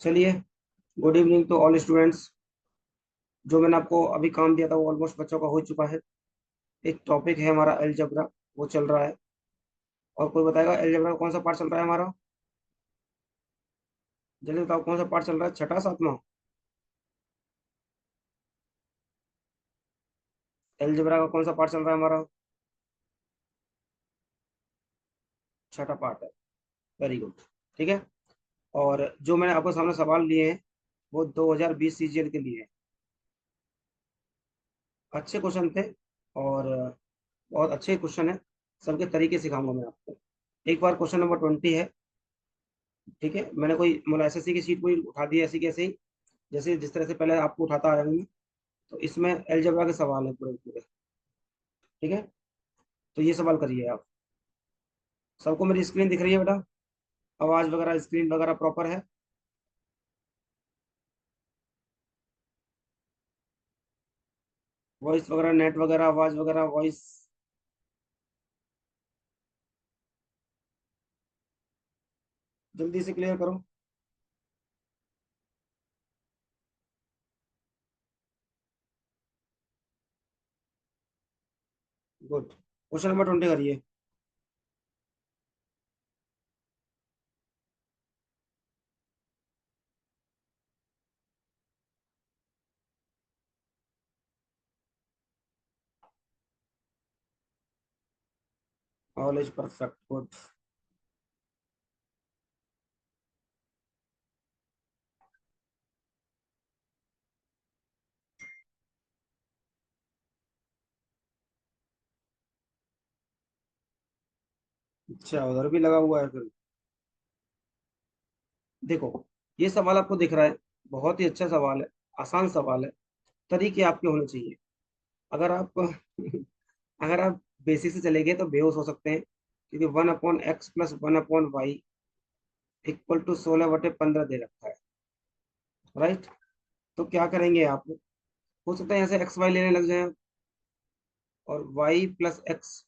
चलिए, good evening to all students. जो मैंने आपको अभी काम दिया था वो ऑलमोस्ट बच्चों का हो चुका है। एक टॉपिक है हमारा अलजेब्रा, वो चल रहा है। और कोई बताएगा अलजेब्रा का कौन सा पार्ट चल रहा है हमारा? जल्दी बताओ, कौन सा पार्ट चल रहा है? छठा सातवां? अलजेब्रा का कौन सा पार्ट चल रहा है हमारा? छठा पार्ट है। Very good. ठीक है। और जो मैंने आपको सामने सवाल लिए हैं वो 2020 सीजीएल के लिए हैं। अच्छे क्वेश्चन थे और बहुत अच्छे क्वेश्चन है। सबके तरीके सिखाऊंगा मैं आपको। एक बार क्वेश्चन नंबर 20 है। ठीक है, मैंने कोई मतलब एसएससी की सीट कोई उठा दी ऐसी कैसे ही, जैसे जिस तरह से पहले आपको उठाता आया हूँ मैं। तो इसमें अलजेब्रा के सवाल है पूरे पूरे। ठीक है, तो ये सवाल करिए आप। सबको मेरी स्क्रीन दिख रही है बेटा? आवाज वगैरह स्क्रीन वगैरह प्रॉपर है? वॉइस वगैरह, नेट वगैरह, आवाज वगैरह, वॉइस? जल्दी से क्लियर करो। गुड। क्वेश्चन नंबर 20 करिए। All is perfect. गुड। अच्छा, उधर भी लगा हुआ है फिर। देखो, ये सवाल आपको दिख रहा है, बहुत ही अच्छा सवाल है, आसान सवाल है। तरीके आपके होने चाहिए। अगर आप अगर आप बेसिक से चले गए तो बेहोश हो सकते हैं, क्योंकि 1/x+1/y इक्वल टू 16/15 दे रखा है। राइट। तो क्या करेंगे आप? हो सकता है यहाँ से एक्स वाई लेने लग जाए और y+x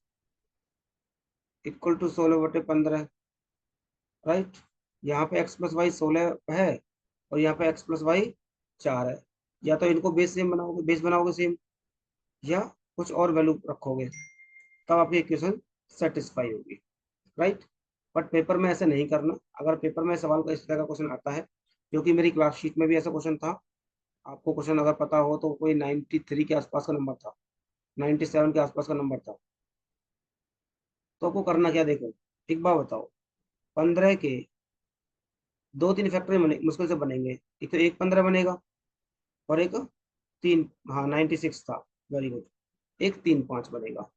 इक्वल टू 16/15। राइट। यहाँ पे x+y 16 है और यहाँ पे x+y 4 है। या तो इनको बेस सेम बनाओगे, बेस बनाओगे सेम, या कुछ और वैल्यू रखोगे, तब आपकी इक्वेशन सेटिस्फाई होगी। राइट। बट पेपर में ऐसे नहीं करना। अगर पेपर में सवाल का इस तरह का क्वेश्चन आता है, क्योंकि मेरी क्लास शीट में भी ऐसा क्वेश्चन था। आपको क्वेश्चन अगर पता हो तो कोई 93 के आसपास का नंबर था, 97 के आसपास का नंबर था। तो आपको करना क्या, देखो, एक बार बताओ। 15 के दो तीन फैक्टर बने, मुश्किल से बनेंगे। एक तो एक 15 बनेगा और एक तीन, हाँ 96 था। Very good. एक 3 5 बनेगा।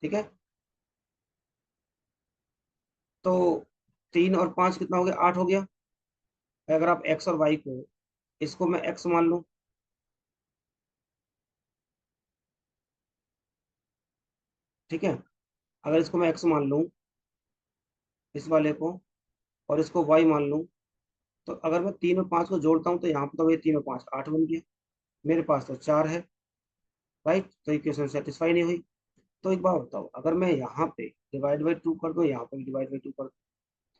ठीक है। तो 3 और 5 कितना हो गया? 8 हो गया। अगर आप एक्स और वाई को, इसको मैं एक्स मान लूं, ठीक है। अगर इसको मैं एक्स मान लूं, इस वाले को, और इसको वाई मान लूं, तो अगर मैं 3 और 5 को जोड़ता हूँ तो यहाँ पे तो ये 3 और 5 8 बन गया। मेरे पास तो 4 है। राइट। तो इक्वेशन सेटिस्फाई नहीं हुई। तो एक बात बताओ, अगर मैं यहाँ पे डिवाइड बाई 2 कर दूं, यहाँ पे भी डिवाइड बाई 2 कर दूं,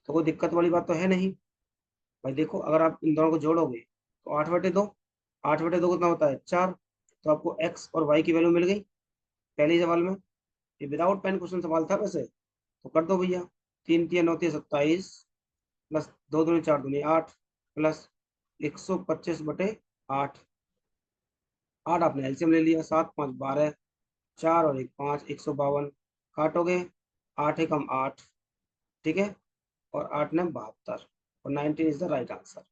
तो कोई दिक्कत वाली बात तो है नहीं। भाई देखो, अगर आप इन दोनों को जोड़ोगे तो 8/2, 8/2 कितना होता है? 4। तो आपको एक्स और वाई की वैल्यू मिल गई पहले ही सवाल में। ये विदाउट पेन क्वेश्चन सवाल था वैसे, तो कर दो भैया। 3 3 9 27, प्लस 2 दूनी 4 दूनी 8, प्लस 125/8। 8 आपने एलसीएम ले लिया, 7 5 12, 4 और 1 5, 152। काटोगे, 8 एकम 8। ठीक है। और 8 9 72, और 19 इज द राइट आंसर।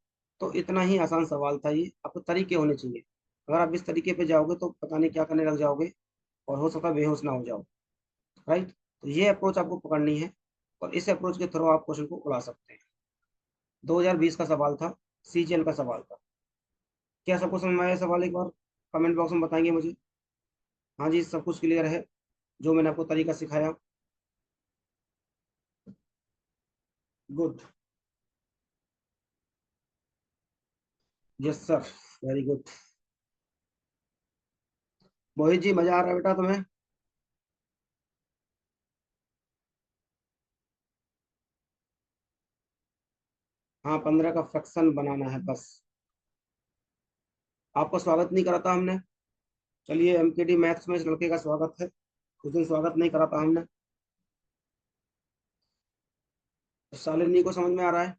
तो इतना ही आसान सवाल था ये। आपको तरीके होने चाहिए। अगर आप इस तरीके पे जाओगे तो पता नहीं क्या करने लग जाओगे, और हो सकता है बेहोश ना हो जाओ। राइट। तो ये अप्रोच आपको पकड़नी है, और इस अप्रोच के थ्रू आप क्वेश्चन को उड़ा सकते हैं। 2020 का सवाल था, सीजीएल का सवाल था। क्या सबको समझ में आया सवाल? एक बार कमेंट बॉक्स में बताएंगे मुझे। हाँ जी, सब कुछ क्लियर है जो मैंने आपको तरीका सिखाया? Good. Yes sir. Very good. Mohit ji, मजा आ रहा है बेटा तुम्हें? हाँ, 15 का फ्रैक्शन बनाना है बस। आपका स्वागत नहीं करा था हमने। चलिए, एमकेडी मैथ्स में इस लड़के का स्वागत है। उस दिन स्वागत नहीं करा था हमने। शालिनी को समझ में आ रहा है?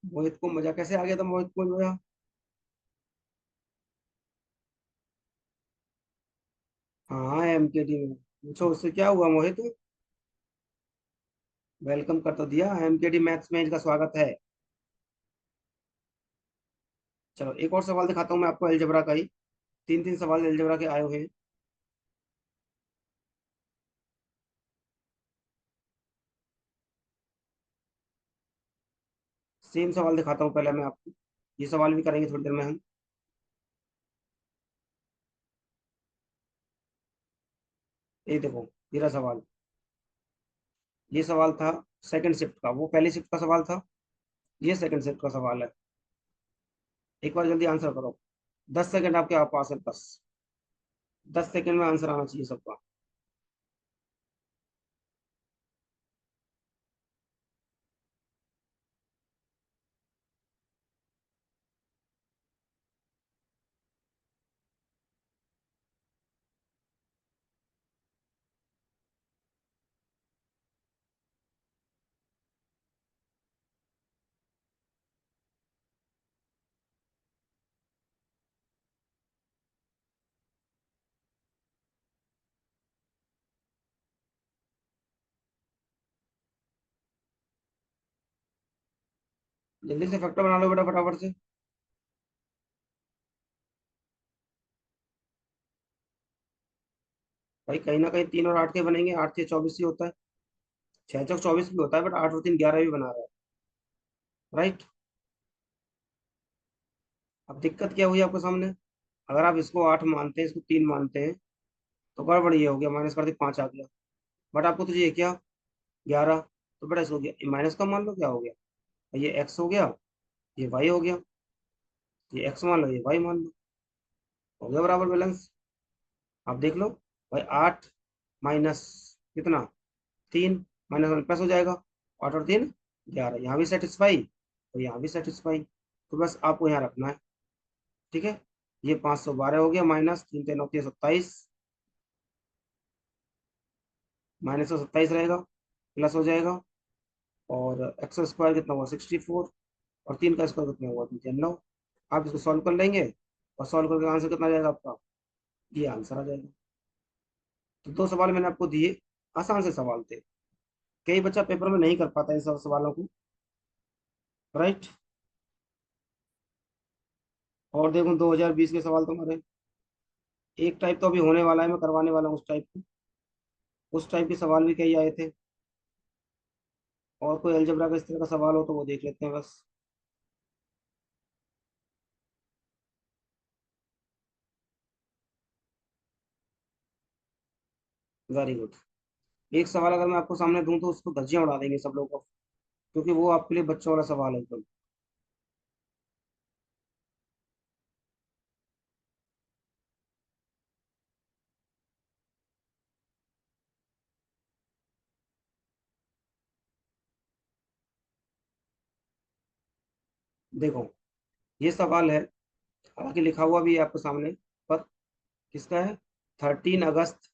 मोहित को मजा कैसे आ गया था? मोहित को मजा। हाँ, एमकेडी में पूछो उससे क्या हुआ मोहित। वेलकम कर तो दिया, एमकेडी मैथ्स में इनका स्वागत है। चलो, एक और सवाल दिखाता हूँ मैं आपको अलजेब्रा का ही। तीन तीन सवाल अलजेब्रा के आए हुए हैं। सेम सवाल दिखाता हूँ पहले मैं आपको। ये सवाल भी करेंगे थोड़ी देर में हम। ये देखो, ये रहा सवाल। ये सवाल था सेकंड शिफ्ट का, वो पहली शिफ्ट का सवाल था। ये सेकंड शिफ्ट का सवाल है। एक बार जल्दी आंसर करो। 10 सेकंड आपके पास है, बस। 10 सेकंड में आंसर आना चाहिए सबका। जल्दी से फैक्टर बना लो बेटा, फटाफट से। भाई कहीं ना कहीं 3 और 8 के बनेंगे। 8 से 24 ही होता है। 6 चौक 24 भी होता है, बट 8 और 3 11 भी बना रहा है। राइट। अब दिक्कत क्या हुई आपके सामने? अगर आप इसको 8 मानते हैं, इसको 3 मानते हैं, तो गड़बड़ ये हो गया, माइनस कर दी 5 आ गया। बट आपको तो ये क्या, 11। तो बेटा इसको माइनस का मान लो, क्या हो गया? ये एक्स हो गया, ये वाई हो गया। ये एक्स मान लो, ये वाई मान लो। हो गया बराबर बैलेंस। आप देख लो। भाई 8 माइनस कितना, 3, माइनस वन प्लस हो जाएगा। 8 और 3 11, यहाँ भी सेटिस्फाई और यहाँ भी सेटिस्फाई। तो बस आपको यहाँ रखना है। ठीक है। ये 512 हो गया, माइनस 3 3 9 27। -127 रहेगा, प्लस हो जाएगा। और एक्स स्क्वायर कितना हुआ, 64। और 3 का स्क्वायर कितना हुआ, 3 3 9। आप इसको सॉल्व कर लेंगे, और सॉल्व करके आंसर कितना आ जाएगा आपका? ये आंसर आ जाएगा। तो दो सवाल मैंने आपको दिए, आसान से सवाल थे। कई बच्चा पेपर में नहीं कर पाता इन सब सवालों को। राइट। और देखो 2020 के सवाल तुम्हारे। एक टाइप तो अभी होने वाला है, मैं करवाने वाला हूँ उस टाइप को। उस टाइप के सवाल भी कई आए थे। और कोई अलजेब्रा का इस तरह का सवाल हो तो वो देख लेते हैं बस। Very good. एक सवाल अगर मैं आपको सामने दूं तो उसको धज्जियां उड़ा देंगे सब लोग को, क्योंकि वो आपके लिए बच्चों वाला सवाल है एकदम। देखो, ये सवाल है, हालांकि लिखा हुआ भी है आपके सामने, पर किसका है? 13 अगस्त।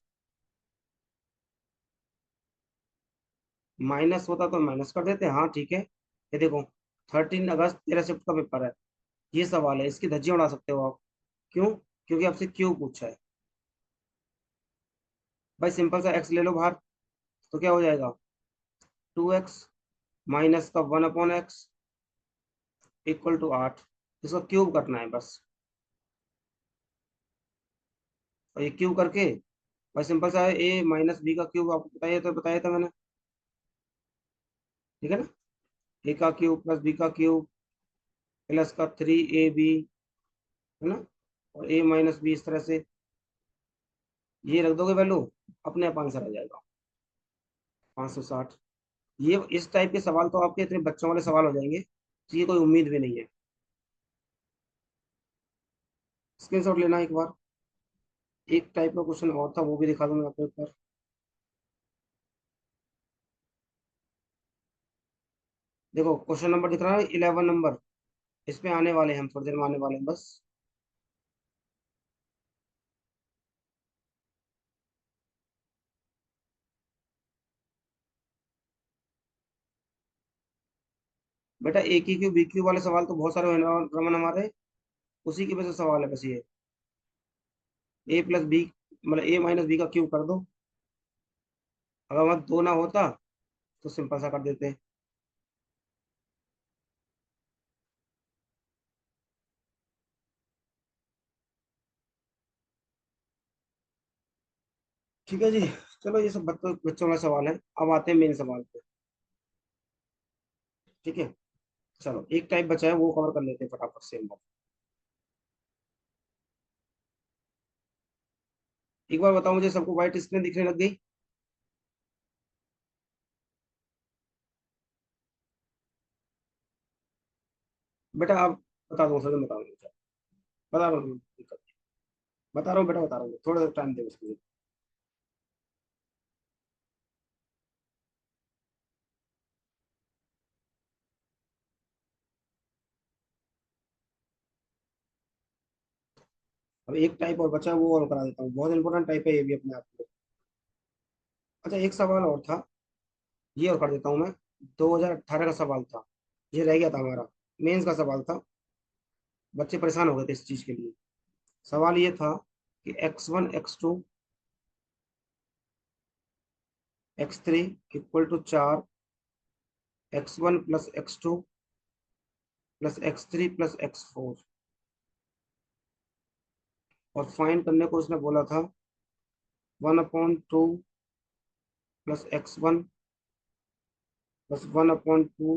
माइनस होता तो माइनस कर देते, हाँ ठीक है। ये देखो, 13 अगस्त 13 शिफ्ट का पेपर है। ये सवाल है, इसकी धज्जियां उड़ा सकते हो आप। क्यों? क्योंकि आपसे क्यों पूछा है। भाई सिंपल सा एक्स ले लो बाहर, तो क्या हो जाएगा? 2x माइनस का 1/x इक्वल टू 8। इसको क्यूब करना है बस। और ये क्यूब करके, भाई सिंपल सा है, a माइनस बी का क्यूब आपको बताया था मैंने। ठीक है ना? a का क्यूब प्लस b का क्यूब प्लस का 3ab, है ना? और a माइनस बी इस तरह से। ये रख दोगे वैल्यू, अपने आप आंसर आ जाएगा। 560। ये इस टाइप के सवाल तो आपके इतने बच्चों वाले सवाल हो जाएंगे, तो ये कोई उम्मीद भी नहीं है। स्क्रीनशॉट लेना एक बार। एक टाइप का क्वेश्चन और था, वो भी दिखा दूंगा आपको एक बार। देखो क्वेश्चन नंबर दिख रहा है 11 नंबर, इस पे आने वाले हैं हम, थोड़ी देर में आने वाले हैं बस। बेटा ए की क्यू बी क्यू वाले सवाल तो बहुत सारे हुए ना रमन हमारे, उसी की वजह से सवाल है बस ये। ए प्लस बी, मतलब ए माइनस बी का क्यूब कर दो। अगर वहां दो ना होता तो सिंपल सा कर देते। ठीक है जी। चलो ये सब बच्चों बच्चों का सवाल है, अब आते हैं मेन सवाल पे। ठीक है। चलो एक टाइप बचा है, वो कवर कर लेते हैं फटाफट से हम लोग। एक बार बताओ मुझे, सबको व्हाइट स्क्रीन दिखने लग गई? बेटा आप बता दो सर, बता दो, बता रहा हूँ, दिक्कत नहीं। बता रहा हूँ बेटा, बता रहा हूँ, थोड़ा सा टाइम दे उसको। अब एक टाइप और बचा है, वो और करा देता हूँ, बहुत इंपॉर्टेंट टाइप है ये भी अपने आप में। अच्छा एक सवाल और था, ये और कर देता हूँ मैं। 2018 का सवाल था, ये रह गया था हमारा, मेंस का सवाल था। बच्चे परेशान हो गए थे इस चीज के लिए। सवाल ये था कि x1 x2 x3 equal to 4, x1 + x2 +x3 + x4, और फाइंड करने को उसने बोला था 1/2 +x1 +1/2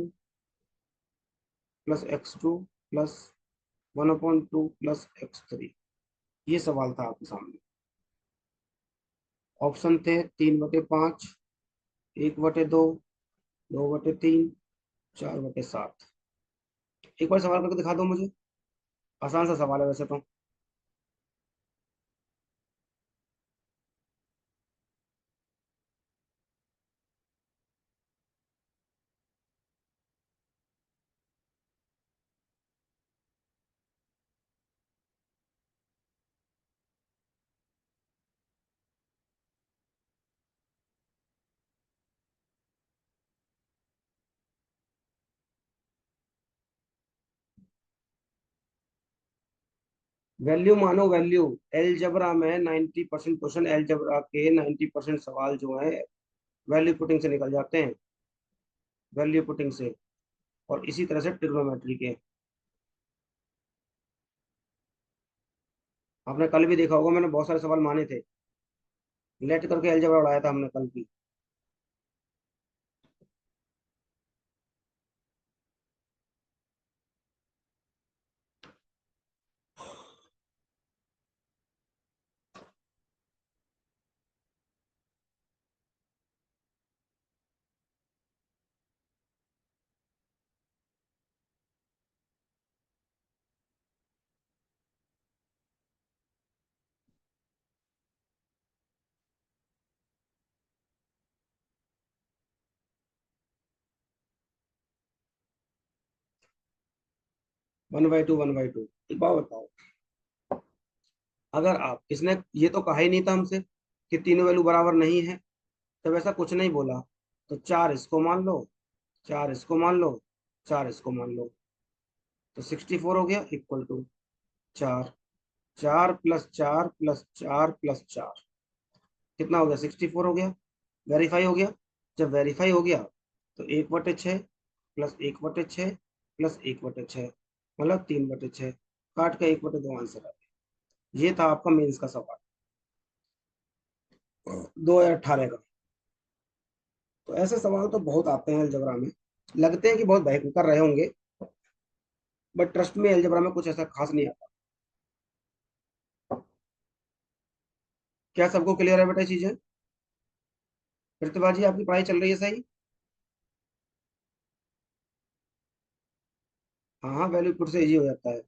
+x2 +1/2 +x3। ये सवाल था आपके सामने। ऑप्शन थे 3/5, 1/2, 2/3, 4/7। एक बार सवाल करके दिखा दो मुझे, आसान सा सवाल है वैसे तो। वैल्यू मानो वैल्यू, एलजबरा में 90% क्वेश्चन, एलजबरा के 90% सवाल जो है वैल्यू पुटिंग से निकल जाते हैं, वैल्यू पुटिंग से। और इसी तरह से ट्रिग्नोमेट्री के। आपने कल भी देखा होगा, मैंने बहुत सारे सवाल माने थे, लेट करके एलजबरा उड़ाया था हमने कल भी। 1/2 1/2। एक बात बताओ, अगर आप, इसने ये तो कहा ही नहीं था हमसे कि तीनों वैल्यू बराबर नहीं है, तब ऐसा कुछ नहीं बोला। तो चार इसको मान लो, चार इसको मान लो, चार इसको मान लो, तो 64 हो गया इक्वल टू 4। 4 + 4 + 4 + 4 कितना हो गया? 64 हो गया। वेरीफाई हो गया। जब वेरीफाई हो गया तो 1/6 +1/6 +1/6, मतलब 3/6, काट का 1/2 आंसर आ गया। ये था आपका मेंस का सवाल 2018 का। तो ऐसे सवाल तो बहुत आते हैं अलजबरा में, लगते हैं कि बहुत भयंकर रहे होंगे, बट ट्रस्ट में अलजबरा में कुछ ऐसा खास नहीं आता। क्या सबको क्लियर है बेटा ये चीजें? प्रतिभा जी आपकी पढ़ाई चल रही है सही? हाँ हाँ, वैल्यू पुट से इजी हो जाता है।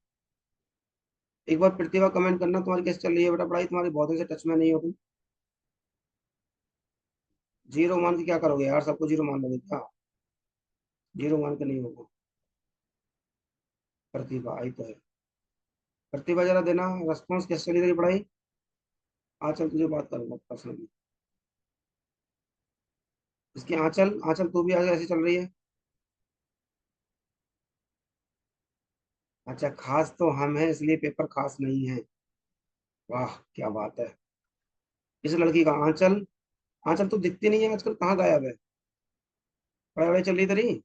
एक बार प्रतिभा कमेंट करना, तुम्हारी कैसे चल रही है बेटा पढ़ाई, तुम्हारी बहुत दिन से टच में नहीं हो तुम। जीरो मान के क्या करोगे यार, सबको जीरो मान लोगे क्या? जीरो मान के नहीं होगा। प्रतिभा आई तो है। प्रतिभा जरा देना रेस्पॉन्स, कैसे चली तेरी पढ़ाई? आंचल तुझे बात करूंगा पर्सनली। इसकी आंचल, आंचल तू भी आज ऐसी चल रही है? अच्छा, खास तो हम हैं इसलिए पेपर खास नहीं है। वाह क्या बात है। इस लड़की का आंचल, आंचल तो दिखती नहीं है आजकल, कहाँ गायब है? पढ़ाई वढ़ाई चल रही तेरी?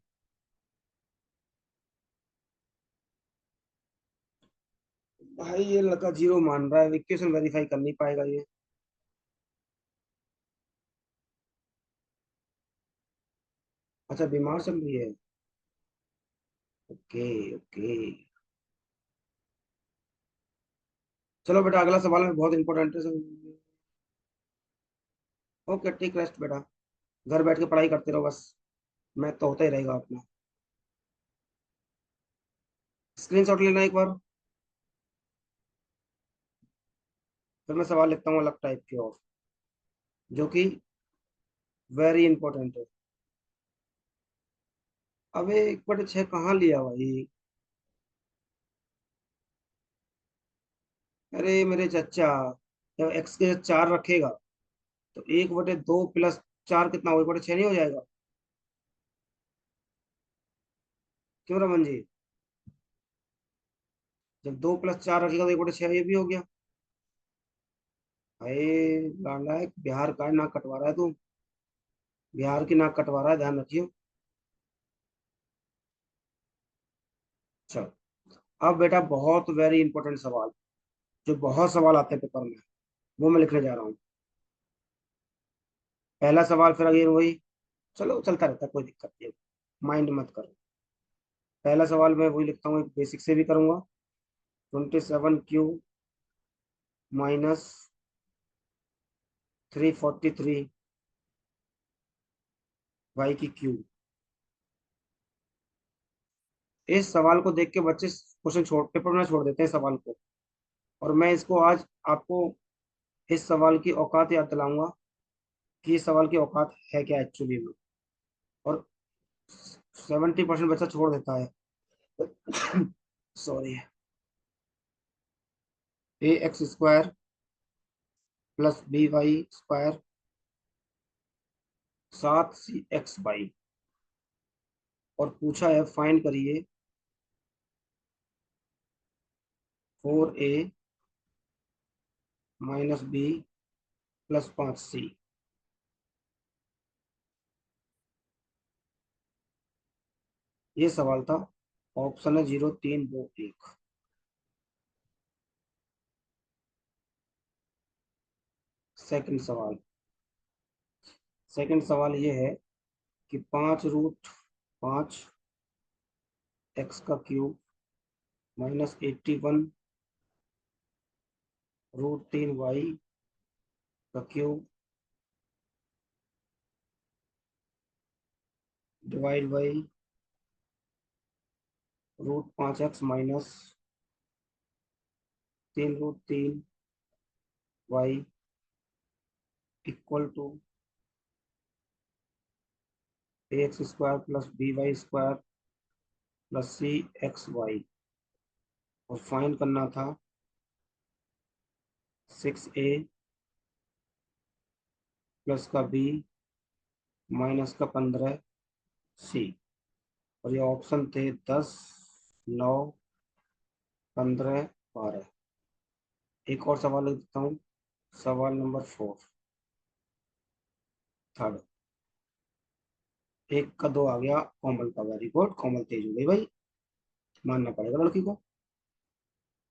भाई ये लड़का जीरो मान रहा है, इक्वेशन वेरीफाई कर नहीं पाएगा ये। अच्छा बीमार चल रही है। Okay okay. चलो बेटा अगला सवाल में बहुत इंपॉर्टेंट है। ओके टेक रेस्ट बेटा, घर बैठ के पढ़ाई करते रहो बस। मैथ तो होता ही रहेगा अपना। स्क्रीनशॉट लेना एक बार। फिर मैं सवाल लिखता हूँ अलग टाइप के और, जो कि वेरी इंपॉर्टेंट है। अबे 1/6 कहाँ लिया भाई? अरे मेरे चचा, जब एक्स के 4 रखेगा तो 1/2 प्लस 4 कितना हो, 1/6 नहीं हो जाएगा? क्यों रमन जी? जब 2 + 4 रखेगा तो 1/6 ये भी हो गया। भाई नालायक, बिहार का नाक कटवा रहा है तू, बिहार की नाक कटवा रहा है, ध्यान रखियो। चल, अब बेटा बहुत वेरी इंपॉर्टेंट सवाल, जो बहुत सवाल आते हैं पेपर में, वो मैं लिखने जा रहा हूँ। पहला सवाल फिर अगेन वही, चलो चलता रहता है कोई दिक्कत नहीं, माइंड मत करो। पहला सवाल मैं वही लिखता हूँ, एक बेसिक से भी करूंगा। 27Q - 343 y की क्यूब। इस सवाल को देख के बच्चे क्वेश्चन छोड़, पेपर में छोड़ देते हैं सवाल को। और मैं इसको आज आपको इस सवाल की औकात याद दिलाऊंगा, कि इस सवाल की औकात है क्या एक्चुअली में। और 70% बच्चा छोड़ देता है। सॉरी। ax² + by² 7cx/। और पूछा है फाइंड करिए 4a - b + 5c। ये सवाल था। ऑप्शन है 0 3 2 1। सेकंड सवाल। सेकंड सवाल ये है कि 5√5 x³ -81 √3 y³ divide by √5 x -3√3 y equal to ax² + by² + cxy। और फाइंड करना था 6a प्लस का b माइनस का 15c। और ये ऑप्शन थे 10 9 15 12। एक और सवाल लिख देता हूँ, सवाल नंबर 4, थर्ड। 1 का 2 आ गया कोमल का, वेरी गुड, कोमल तेज हो गई भाई, मानना पड़ेगा लड़की को।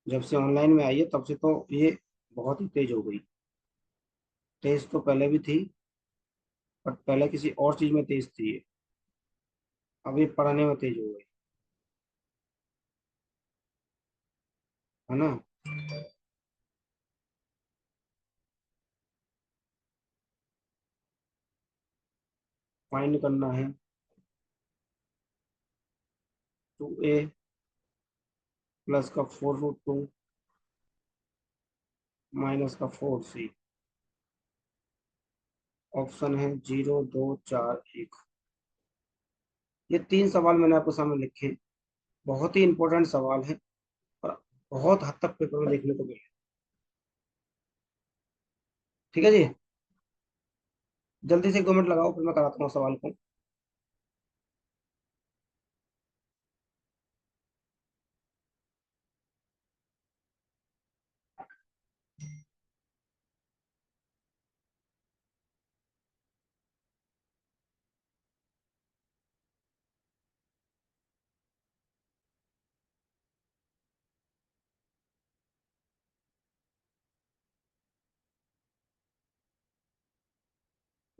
जब से ऑनलाइन में आई है तब से तो ये बहुत ही तेज हो गई। तेज तो पहले भी थी, बट पहले किसी और चीज में तेज थी ये, अभी पढ़ने में तेज हो गई, है ना? फाइंड करना है 2a प्लस का 4√2 माइनस का 4c। ऑप्शन है 0 2 4 1। ये तीन सवाल मैंने आपको सामने लिखे हैं। बहुत ही इंपॉर्टेंट सवाल है और बहुत हद तक पेपर में देखने को मिले। ठीक है जी। जल्दी से 2 मिनट लगाओ, फिर मैं कराता हूँ सवाल को।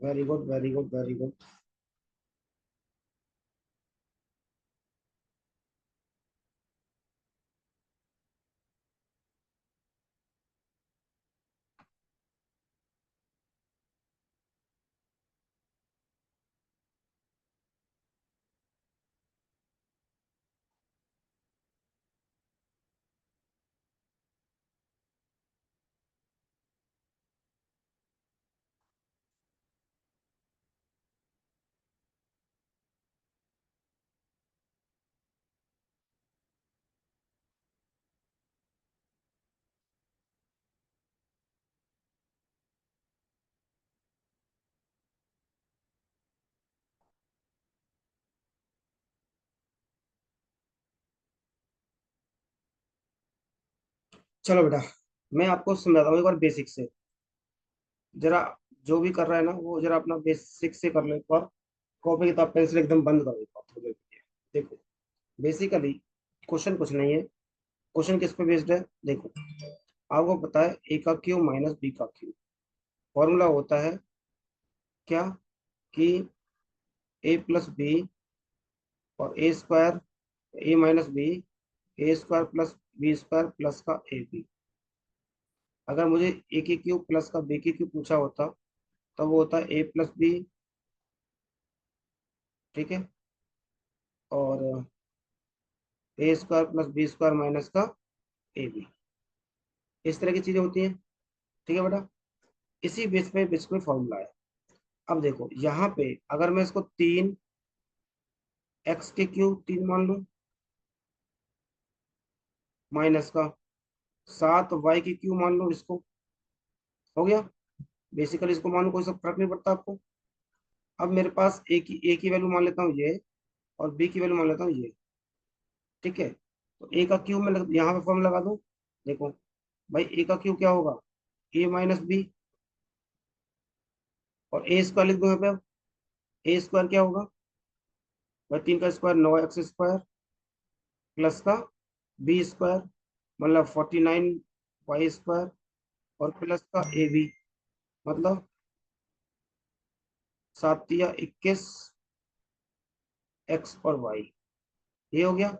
Very good, very good, very good. चलो बेटा, मैं आपको समझाता हूँ एक बार बेसिक से। जरा जो भी कर रहा है ना, वो जरा अपना बेसिक से कर ले एक बार। कॉपी किताब पेंसिल एकदम बंद करो एक बार थोड़ी देर के लिए। देखो, बेसिकली क्वेश्चन कुछ नहीं है। क्वेश्चन किस पे बेस्ड है? देखो, आपको पता है ए का क्यू माइनस बी का क्यू। फॉर्मूला होता है क्या? कि ए प्लस बी और A square, A minus B, A square plus B square plus का ए बी। अगर मुझे ए की क्यू प्लस का बी की क्यू पूछा होता, तब वो होता है ए प्लस बी। ठीक है। और A square plus B square minus का ए बी। इस तरह की चीजें होती हैं। ठीक है बेटा। इसी बेस पे फॉर्मूला है। अब देखो यहाँ पे, अगर मैं इसको 3 एक्स के क्यू 3 मान लूं, माइनस का 7 वाई की क्यू मान लूं इसको, हो गया। बेसिकली इसको मान लो, कोई सा फर्क नहीं पड़ता आपको। अब मेरे पास ए की वैल्यू मान लेता हूँ ये, और बी की वैल्यू मान लेता हूँ ये। ठीक है। तो ए का क्यू मैं यहाँ पे फॉर्म लगा दूं। देखो भाई, ए का क्यू क्या होगा? ए माइनस बी। और ए स्क्वायर लिख दूं यहाँ पे। अब ए स्क्वायर क्या होगा भाई? 3 का स्क्वायर 9 एक्स स्क्वायर प्लस का बी स्क्वायर, मतलब 49 वाई स्क्वायर, और प्लस का ए बी, मतलब 7 या 21 एक्स और वाई। ये हो गया।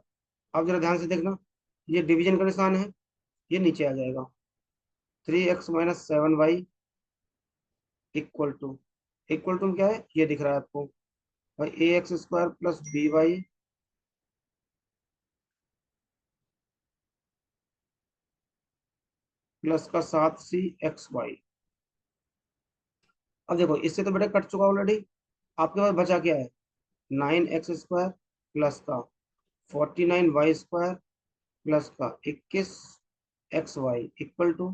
अब जरा ध्यान से देखना, ये डिवीजन का निशान है, ये नीचे आ जाएगा। 3x - 7y इक्वल टू क्या है? ये दिख रहा है आपको भाई, ax² प्लस by प्लस का 7c(xy)। अब देखो, इससे तो बेटा कट चुका ऑलरेडी। आपके पास बचा क्या है? 9x² प्लस का 49y² प्लस का 21xy equal to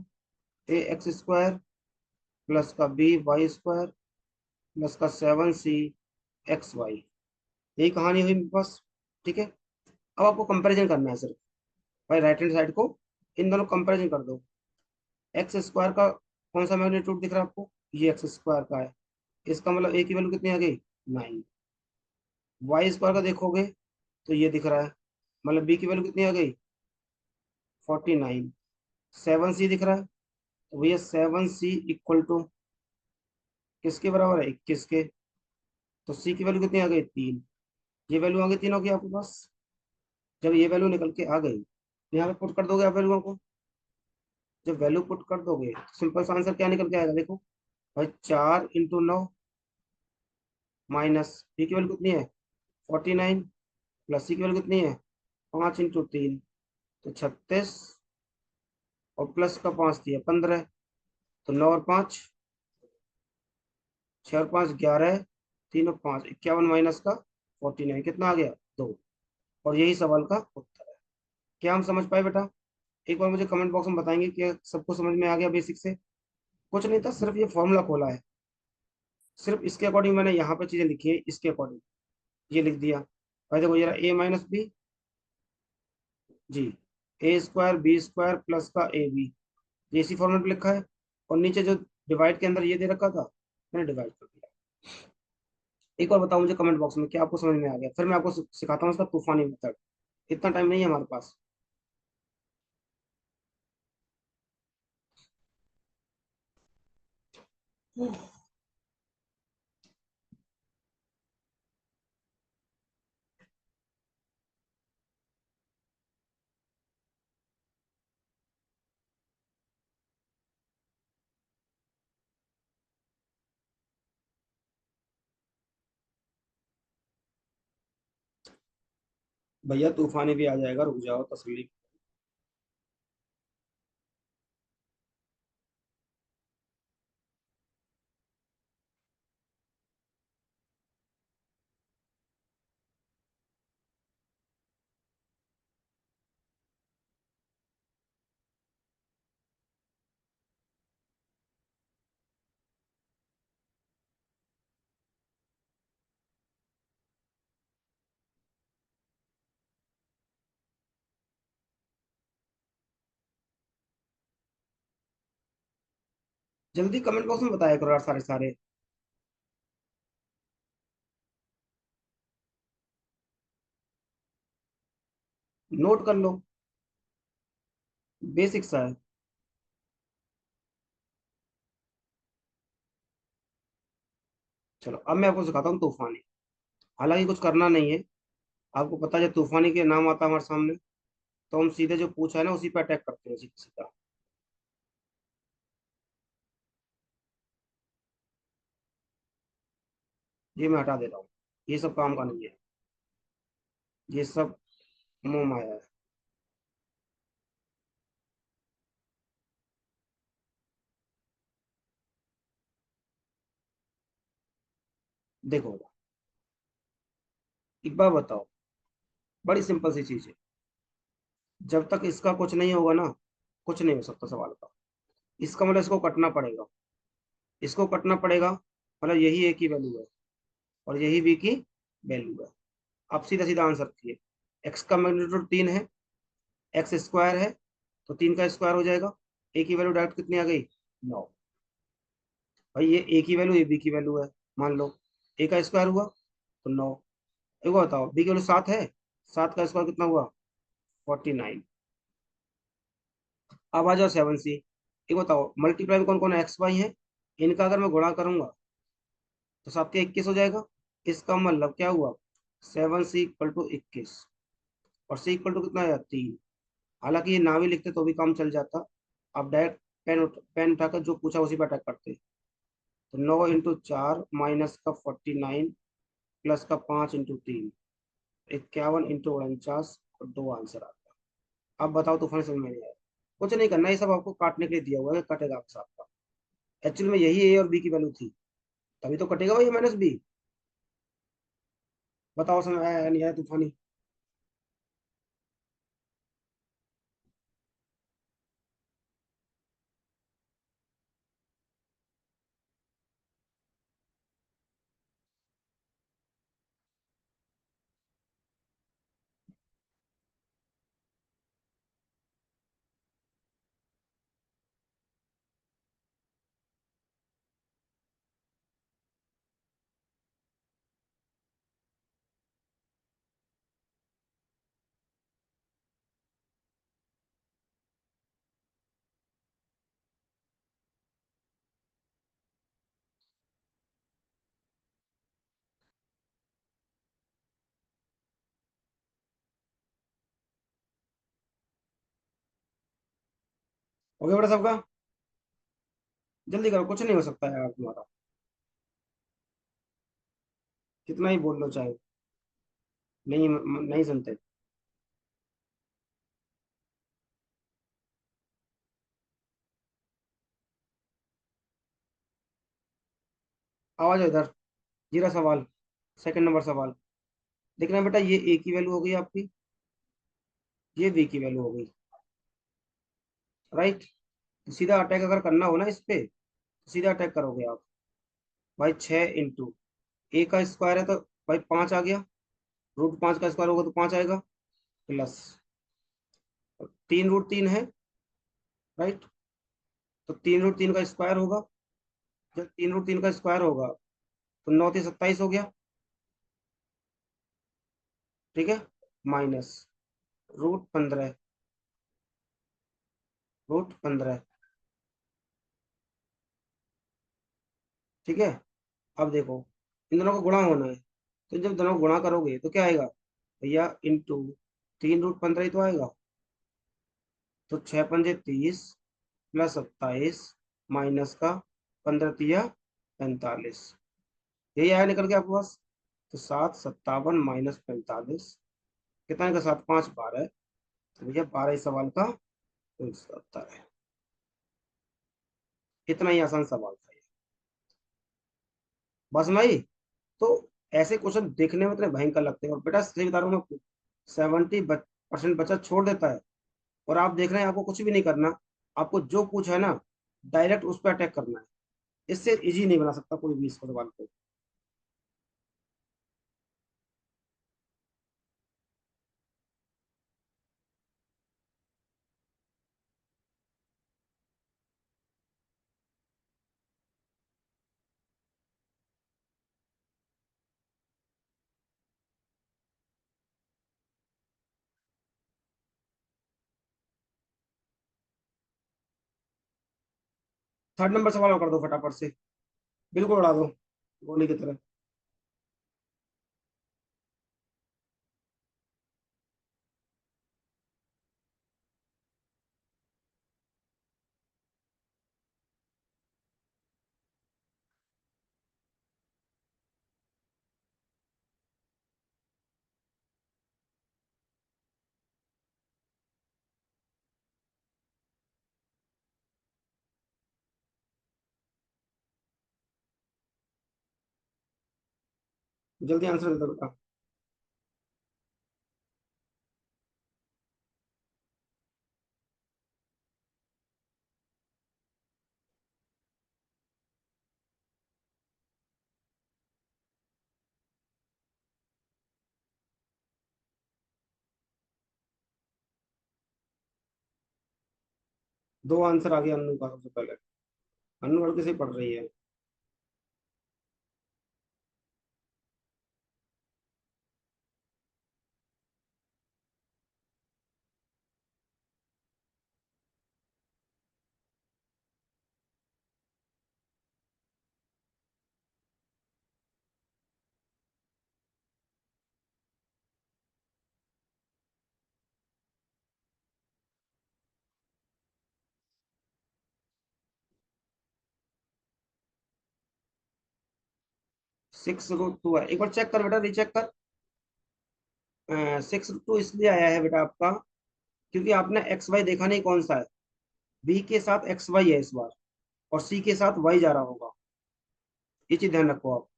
ax² plus का by² प्लस का 7c(xy)। यही कहानी हुई मेरे पास। ठीक है। अब आपको कंपैरिजन करना है सिर्फ। भाई राइट हैंड साइड को, इन दोनों कंपैरिजन कर दो। एक्स स्क्वायर का कौन सा मैग्नीट्यूड दिख रहा है आपको? ये एक्स स्क्वायर का है। इसका मतलब ए की वैल्यू कितनी आ गई? 9। वाई स्क्वायर का देखोगे तो ये दिख रहा है, मतलब बी की वैल्यू कितनी आ गई? 49। 7c दिख रहा है, तो भैया 7c इक्वल टू किसके बराबर है? 21 के। तो सी की वैल्यू कितनी आ गई? 3। ये वैल्यू आ गई तीनों की आपके पास। जब ये वैल्यू निकल के आ गई, तो यहाँ पे पुट कर दोगे आप वैल्यू को। जब वैल्यू पुट कर दोगे तो सिंपल सा आंसर क्या निकल के आएगा? देखो भाई, 4 × 9 माइनस बी की वैल्यू कितनी है? 49 प्लस सी की वैल्यू कितनी है? 5 × 3, तो 36 और प्लस का 5 दिया 15। तो 9 और 5, 6 और 5 11, 3 और 5 51 माइनस का 49 कितना आ गया? 2। और यही सवाल का उत्तर है। क्या हम समझ पाए बेटा? एक बार मुझे कमेंट बॉक्स में बताएंगे कि सबको समझ में आ गया बेसिक से? कुछ नहीं था, सिर्फ ये फॉर्मूला खोला है। सिर्फ इसके अकॉर्डिंग मैंने यहाँ पे चीजें लिखी है, इसके अकॉर्डिंग ये लिख दिया। भाई देखो जरा, a माइनस बी, जी, a² b² प्लस का ab, ये इसी फॉर्मेट में लिखा है। और नीचे जो डिवाइड के अंदर ये दे रखा था, मैंने डिवाइड कर दिया। एक बार बताओ मुझे कमेंट बॉक्स में, क्या आपको समझ में आ गया? फिर मैं आपको सिखाता हूँ इसका तूफानी मेथड। इतना टाइम नहीं है हमारे पास। भैया तूफानी भी आ जाएगा, रुक जाओ, तसल्ली। जल्दी कमेंट बॉक्स में बताया करो यार, सारे सारे। नोट कर लो, बेसिक सा है। चलो अब मैं आपको सिखाता हूँ तूफानी। हालांकि कुछ करना नहीं है, आपको पता है जब तूफानी के नाम आता है हमारे सामने, तो हम सीधे जो पूछा है ना उसी पे अटैक करते हैं, सीधा सीधा। ये मैं हटा दे रहा हूँ, ये सब काम का नहीं है, ये सब मोह माया है। देखो एक बार बताओ, बड़ी सिंपल सी चीज है। जब तक इसका कुछ नहीं होगा ना, कुछ नहीं हो सकता सवाल का। इसका मतलब इसको कटना पड़ेगा, इसको कटना पड़ेगा, मतलब यही ए की वैल्यू है और यही बी की वैल्यू है। अब सीधा सीधा आंसर किए। एक्स का मैग्नीट्यूड 3 है, x² है, तो 3 का स्क्वायर हो जाएगा। ए की वैल्यू डायरेक्ट कितनी आ गई? 9। भाई ये ए की वैल्यू, ये बी की वैल्यू है, मान लो। ए का स्क्वायर हुआ तो 9। एक बार बताओ, बी की वैल्यू 7 है, 7 का स्क्वायर कितना हुआ? 49। अब आ जाओ 7c। एक बताओ, मल्टीप्लाई में कौन कौन एक्स वाई है, इनका अगर मैं गुणा करूंगा तो 7 के 21 हो जाएगा। इसका मतलब क्या हुआ? 7c = 21। और c इक्वल टू कितना आया? 3। हालांकि ये ना भी लिखते तो भी काम चल जाता। अब डायरेक्ट पेन उठाकर जो पूछा उसी पर अटैक करते। तो 9 × 4 माइनस का 49 प्लस का 5 × 3, 51 × 49 और 2 आंसर आता। अब बताओ तूफान समझ में नहीं आया? कुछ नहीं करना, ये सब आपको काटने के लिए दिया हुआ है, कटेगा आपके साथ का। एक्चुअली में यही ए और बी की वैल्यू थी, तभी तो कटेगा भाई माइनस बी। बताओ समझ आया या नहीं आया तूफानी? हो गया बेटा सबका? जल्दी करो, कुछ नहीं हो सकता यार तुम्हारा, कितना ही बोल लो चाहे। नहीं, नहीं सुनते। आवाज इधर। जीरा सवाल। सेकंड नंबर सवाल। देखना बेटा, ये ए की वैल्यू हो गई आपकी, ये बी की वैल्यू हो गई। राइट। तो सीधा अटैक अगर करना हो ना इस पे, तो सीधा अटैक करोगे आप। भाई 6 इंटू ए का स्क्वायर है तो भाई 5 आ गया। √5 का स्क्वायर होगा तो 5 आएगा। प्लस 3 √3 है। राइट। तो 3 √3 का स्क्वायर होगा। जब 3 √3 का स्क्वायर होगा तो 9 × 3 = 27 हो गया। ठीक है। माइनस √15, √15। ठीक है। अब देखो, इन दोनों को गुणा होना है, तो जब दोनों को गुणा करोगे तो क्या आएगा भैया, इंटू 3 √15 ही तो आएगा। तो 6 × 5 = 30, प्लस 27, माइनस का 15 × 3 = 45। यही आया निकल के आपके पास। तो 7 57 - 45, कितना का 7 5 12। तो भैया 12 इस सवाल का उत्तर है। इतना ही आसान सवाल था ये। बस नहीं। तो ऐसे क्वेश्चन देखने में इतने भयंकर लगते हैं, और बेटा सही बता रहा हूँ मैं आपको, 70% बच्चा छोड़ देता है। और आप देख रहे हैं, आपको कुछ भी नहीं करना। आपको जो पूछा है ना, डायरेक्ट उस पर अटैक करना है। इससे इजी नहीं बना सकता कोई भी इस सवाल को। 3rd नंबर सवाल और कर दो फटाफट से। बिल्कुल उड़ा दो, गोली की तरह। जल्दी आंसर दे दो बेटा। 2 आंसर आ गया अन्नू का सबसे पहले। अन्नू लड़के से ही पढ़ रही है। 6 √2 है, एक बार चेक कर बेटा, रीचेक कर। 6 √2 इसलिए आया है बेटा आपका, क्योंकि आपने एक्स वाई देखा नहीं कौन सा है। बी के साथ एक्स वाई है इस बार, और सी के साथ वाई जा रहा होगा। ये चीज ध्यान रखो आप।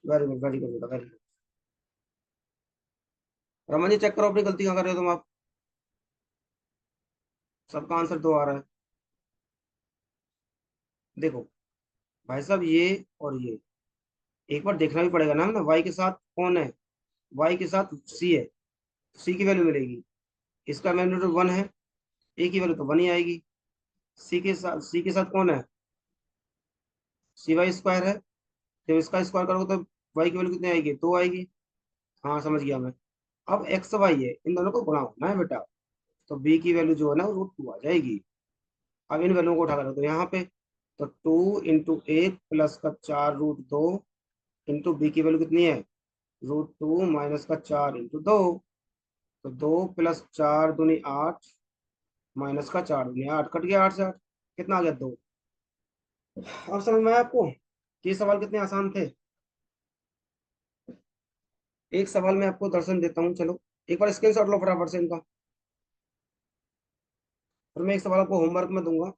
वेरी गुड, वेरी गुड बेटा, very good. Raman ji check करो अपनी गलती कहाँ कर रहे हो तुम आप। सबका आंसर 2 आ रहा है। देखो भाई साहब, ये और ये एक बार देखना भी पड़ेगा ना वाई के साथ कौन है। वाई के साथ सी है, सी की वैल्यू मिलेगी। इसका मैग्नीट्यूड 1 है, ए की वैल्यू तो 1 ही आएगी। सी के साथ कौन है, सी वाई स्क्वायर है। जब इसका स्क्वायर करोगे तो वाई की वैल्यू कितनी आएगी, 2 आएगी। हाँ समझ गया मैं। अब एक्स वाई है, इन दोनों को गुणा होना है बेटा। तो बी की वैल्यू जो है ना वो √2 आ जाएगी। अब इन वैल्यूओं को उठा कर दो यहाँ पे। तो 2 × 1 + का 4 √2 इंटू बी की वैल्यू कितनी है, √2 -का 4 × 2। तो 2 + 4 × 2 = 8, -का 4 × 8 कट गया, 8 से 8 कितना आ गया, 2। अब समझ में आया आपको कि ये सवाल कितने आसान थे। एक सवाल मैं आपको दर्शन देता हूँ, चलो एक बार स्क्रीनशॉट लो फटाफट से इनका। और मैं एक सवाल आपको होमवर्क में दूंगा।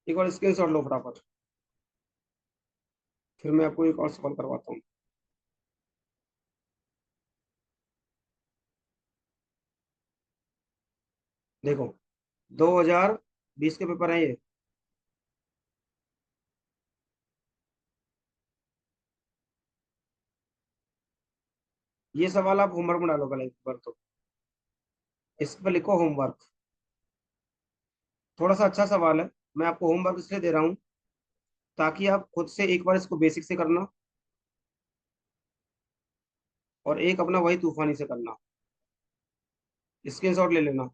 एक बार स्क्रीनशॉट लो फटाफट, फिर मैं आपको एक और सवाल करवाता हूँ। देखो 2020 के पेपर हैं ये। ये सवाल आप होमवर्क में डालो पहले एक बार तो। इस पर लिखो होमवर्क। थोड़ा सा अच्छा सवाल है, मैं आपको होमवर्क इसलिए दे रहा हूँ ताकि आप खुद से एक बार इसको बेसिक से करना, और एक अपना वही तूफानी से करना। स्क्रीनशॉट ले लेना,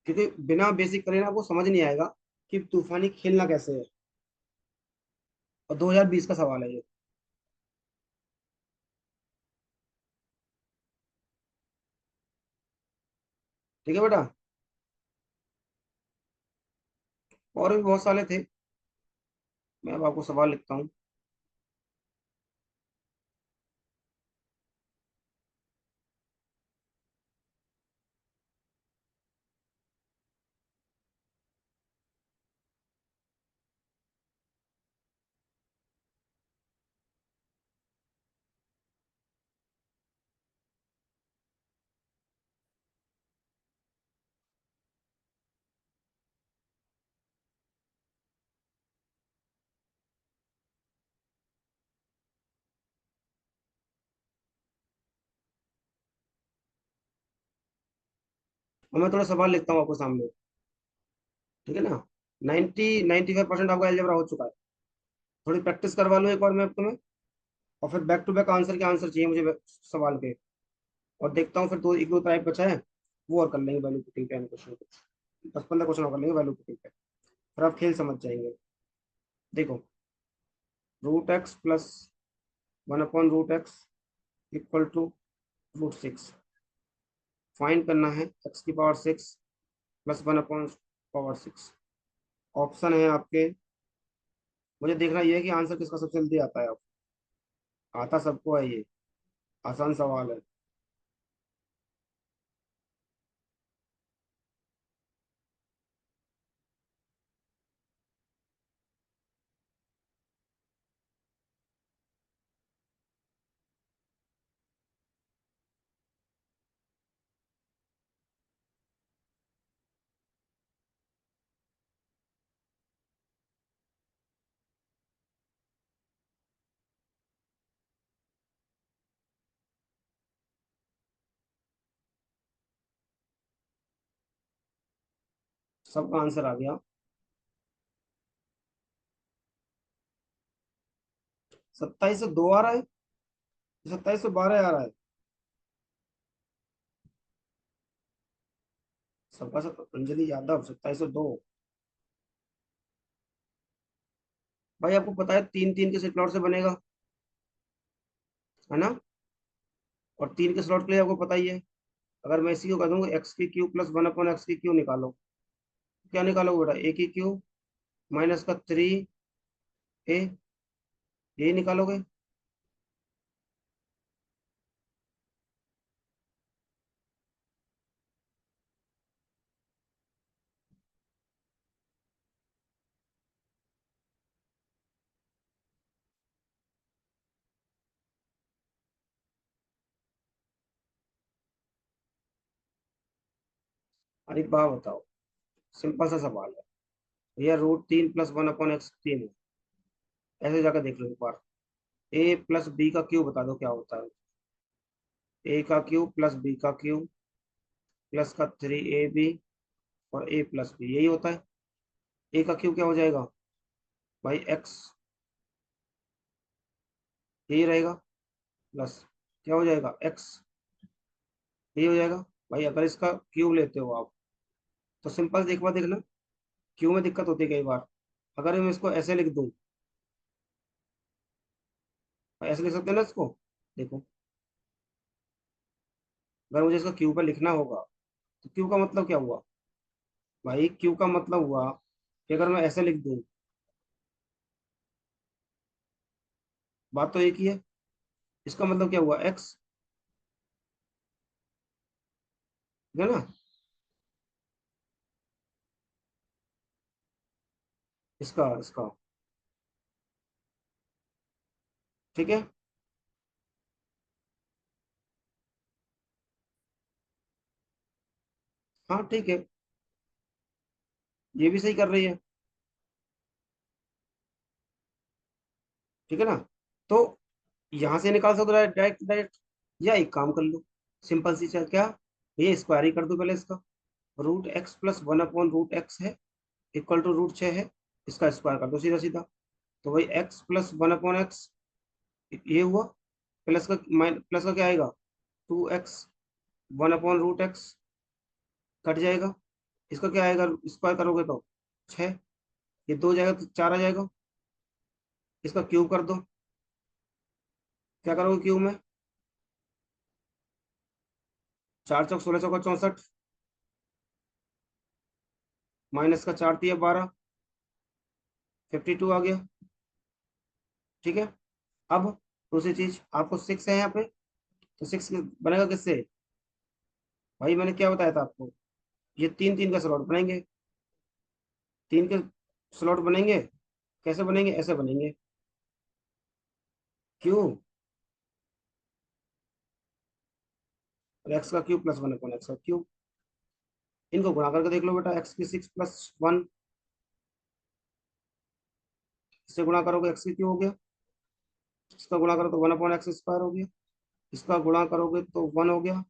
क्योंकि बिना बेसिक करे ना आपको समझ नहीं आएगा कि तूफानी खेलना कैसे है। और 2020 का सवाल है ये। ठीक है बेटा। और भी बहुत सारे थे, मैं अब आपको सवाल लिखता हूँ। और मैं थोड़ा सवाल लिखता हूँ आपको सामने। ठीक है ना। 95% आपका एलजेब्रा हो चुका है। थोड़ी प्रैक्टिस करवा लूँ एक बार मैं तुम्हें। और फिर बैक टू बैक आंसर के आंसर चाहिए मुझे सवाल के। और देखता हूँ फिर दो एक दो टाइप बचा है, वो और कर लेंगे वैल्यू पुटिंग पे क्वेश्चन। 10-15 क्वेश्चन और कर लेंगे वैल्यू पुटिंग पे, फिर आप खेल समझ जाएंगे। देखो √x + 1/√x =√6। फाइंड करना है x⁻6 + 1/6। ऑप्शन है आपके। मुझे देखना ये है कि आंसर किसका सबसे जल्दी आता है। अब आता सबको है ये, आसान सवाल है। सबका आंसर आ गया। 2702 आ रहा है, 2712 आ रहा है। सबका सब अंजलि यादव 2702। भाई आपको पता है 3-3 के स्लॉट से बनेगा, है ना। और 3 के स्लॉट के लिए आपको पता ही है। अगर मैं इसी को कह दूंगा x³ + 1/x³ निकालो, क्या निकालोगे बेटा, a³ -का 3a, ये निकालोगे। अरे बात बताओ, सिंपल सा सवाल है भैया। √3 + 1/x3 है। ऐसे जाकर देख लो एक बार। a + b का क्यूब बता दो क्या होता है। ए का क्यूब प्लस बी का क्यूब प्लस का 3ab और a प्लस बी, यही होता है। ए का क्यूब क्या हो जाएगा भाई, एक्स, यही रहेगा, प्लस क्या हो जाएगा एक्स, यही हो जाएगा। भाई अगर इसका क्यूब लेते हो आप तो सिंपल एक बार देखना, क्यूब में दिक्कत होती है कई बार। अगर मैं इसको ऐसे लिख दूं, ऐसे लिख सकते हैं ना इसको, देखो, अगर मुझे इसका क्यूब पर लिखना होगा तो क्यूब का मतलब क्या हुआ भाई, क्यूब का मतलब हुआ कि अगर मैं ऐसे लिख दूं, बात तो एक ही है, इसका मतलब क्या हुआ एक्स, है ना। इसका इसका ठीक है। हाँ ठीक है, ये भी सही कर रही है, ठीक है ना। तो यहां से निकाल सकते हो डायरेक्ट डायरेक्ट, या एक काम कर लो, सिंपल सी चीज क्या, ये स्क्वायर ही कर दो पहले इसका, रूट एक्स प्लस 1/√x है, इक्वल टू रूट 6 है, इसका स्क्वायर कर दो सीधा सीधा। तो वही एक्स प्लस 1/x, ये हुआ, प्लस का क्या आएगा, 2x 1/√x, कट जाएगा, इसका क्या आएगा स्क्वायर करोगे तो 6, ये 2 जाएगा तो 4 आ जाएगा, इसका क्यूब कर दो, क्या करोगे क्यूब में, 4 चौक 16 चौका 64, माइनस का 4 तिया 12, 52 आ गया, ठीक है। अब दूसरी चीज, आपको 6 है यहाँ पे, तो 6 बनेगा किससे, भाई मैंने क्या बताया था आपको, ये तीन तीन का स्लॉट बनेंगे, तीन के स्लॉट बनेंगे, कैसे बनेंगे, ऐसे बनेंगे, क्यों, एक्स का क्यूब प्लस 1/x का क्यूब, इनको गुणा करके देख लो बेटा, एक्स की 6 + 1, इससे गुणा करोगे एक्स की क्यूब हो गया, इसका गुणा करो तो 1/x² हो गया, इसका गुणा करोगे तो 1 हो गया,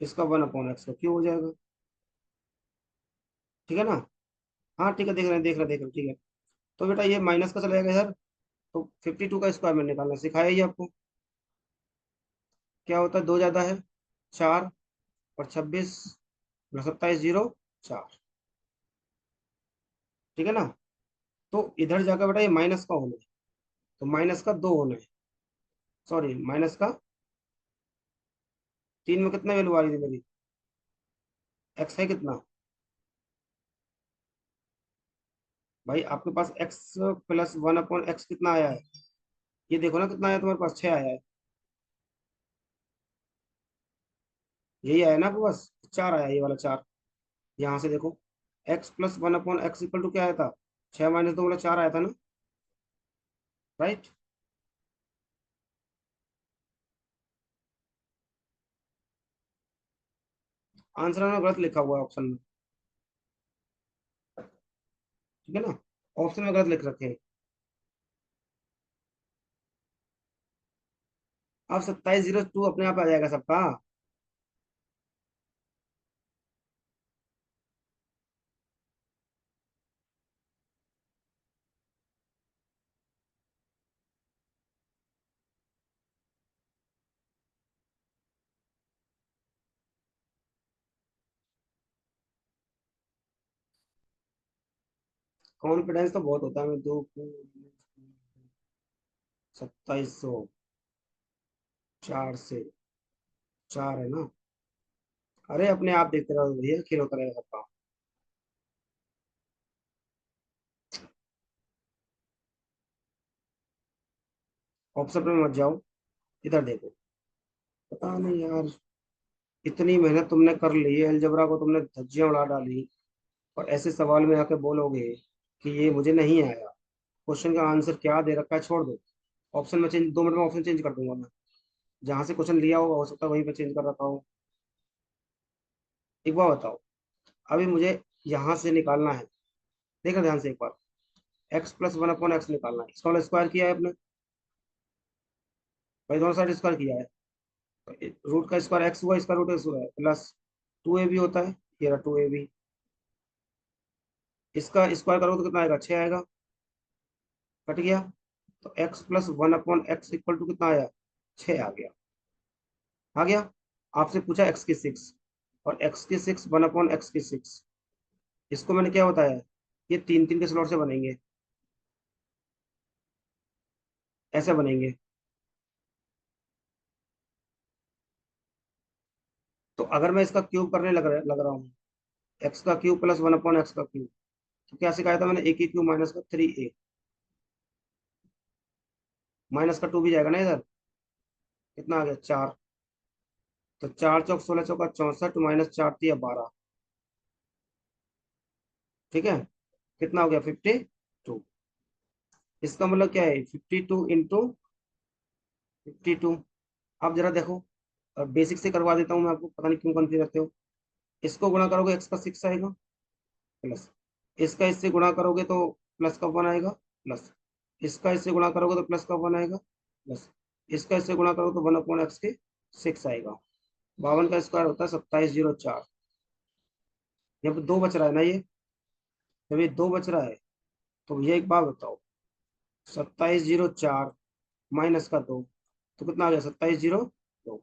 इसका 1/x का क्यूब हो जाएगा, ठीक है ना। हाँ ठीक है, देख रहे हैं, ठीक है। तो बेटा ये माइनस का चला जाएगा इधर, तो 52 का स्क्वायर मैंने निकालना सिखाया ही आपको, क्या होता है, 2 ज्यादा है 4, और 26 + 27 0 4, ठीक है ना। तो इधर जाकर बेटा ये माइनस का होना है, तो माइनस का 2 होना है, सॉरी माइनस का 3 में कितना वैल्यू आ रही थी मेरी, एक्स है कितना, भाई आपके पास एक्स प्लस 1/x कितना आया है, ये देखो ना कितना आया तुम्हारे पास, 6 आया है, यही आया ना आपके पास, 4 आया, ये वाला 4, यहाँ से देखो, x plus 1/x equal to क्या आया था, 6 - 2 वाला 4 आया था ना, राइट। आंसर में गलत लिखा हुआ है ऑप्शन में, ठीक है ना, ऑप्शन में गलत लिख रखे हैं। अब 2702 अपने आप आ जाएगा सबका, कॉन्फिडेंस तो बहुत होता है, मैं 2704 है ना, अरे अपने आप देखते रहो भैया, खेल होता रहेगा सबका। ऑप्शन पे मत जाओ, इधर देखो, पता नहीं यार, इतनी मेहनत तुमने कर ली है, अलजबरा को तुमने धज्जियां उड़ा डाली, और ऐसे सवाल में आके बोलोगे कि ये मुझे नहीं आया, क्वेश्चन का आंसर क्या दे रखा है, छोड़ दो, ऑप्शन में चेंज, 2 मिनट में ऑप्शन चेंज कर दूंगा मैं, जहां से क्वेश्चन लिया होगा हो सकता है वहीं पे चेंज कर रखा हो। एक बार बताओ, अभी मुझे यहाँ से निकालना है, देखो ध्यान से एक बार, X plus one upon X निकालना है, इसका स्क्वायर किया है आपने भाई, दोनों साइड स्क्वायर किया है, तो रूट का स्क्वायर एक्स हुआ, इसका रूट एक्स हुआ है, प्लस टू ए बी होता है, ये रहा टू ए बी, इसका स्क्वायर करोगे तो कितना आएगा, 6 आएगा, कट गया। तो x plus one upon x equal to कितना आया, 6 आ गया, आ गया। आपसे पूछा एक्स की 6, और एक्स की 6 वन अपॉन एक्स की 6, इसको मैंने क्या बताया, ये तीन तीन के स्लॉट से बनेंगे, ऐसे बनेंगे। तो अगर मैं इसका क्यूब करने लग रहा हूँ, एक्स का cube plus one upon x का क्यूब, तो क्या सिखाया था मैंने, ए की क्यूब माइनस का 3a, माइनस का 2 भी जाएगा ना इधर, कितना आ गया 4, तो 4 चौक 16 चौका 64, माइनस 4 × 3 = 12, ठीक है, कितना हो गया 52। इसका मतलब क्या है, 52 × 52। अब जरा देखो, बेसिक से करवा देता हूँ मैं आपको, पता नहीं क्यों कंफ्यूज रहते हो। इसको गुणा करोगे एक्स का 6 आएगा, प्लस इसका इससे गुणा करोगे तो प्लस का 1 आएगा, प्लस इसका इससे गुणा करोगे तो प्लस का 1 आएगा, प्लस इसका इससे गुणा करोगे तो 1/x के 6 आएगा। 52 का स्क्वायर होता है 2704। जब दो बच रहा है ना ये, जब ये दो बच रहा है, तो ये एक बात बताओ, 2704 माइनस का 2, तो कितना आ गया 2702।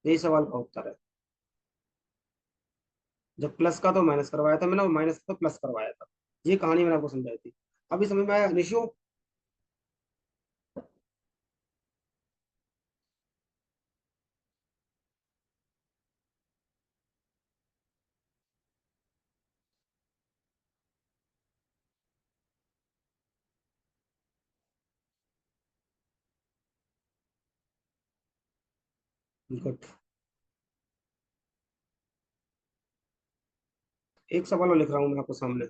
यही सवाल का उत्तर है। जब प्लस का तो माइनस करवाया था मैंने, और माइनस का तो प्लस करवाया था, ये कहानी मैंने आपको समझाई थी। अभी समझ में आया निशु? गुड। एक सवाल और लिख रहा हूँ मैं आपको सामने।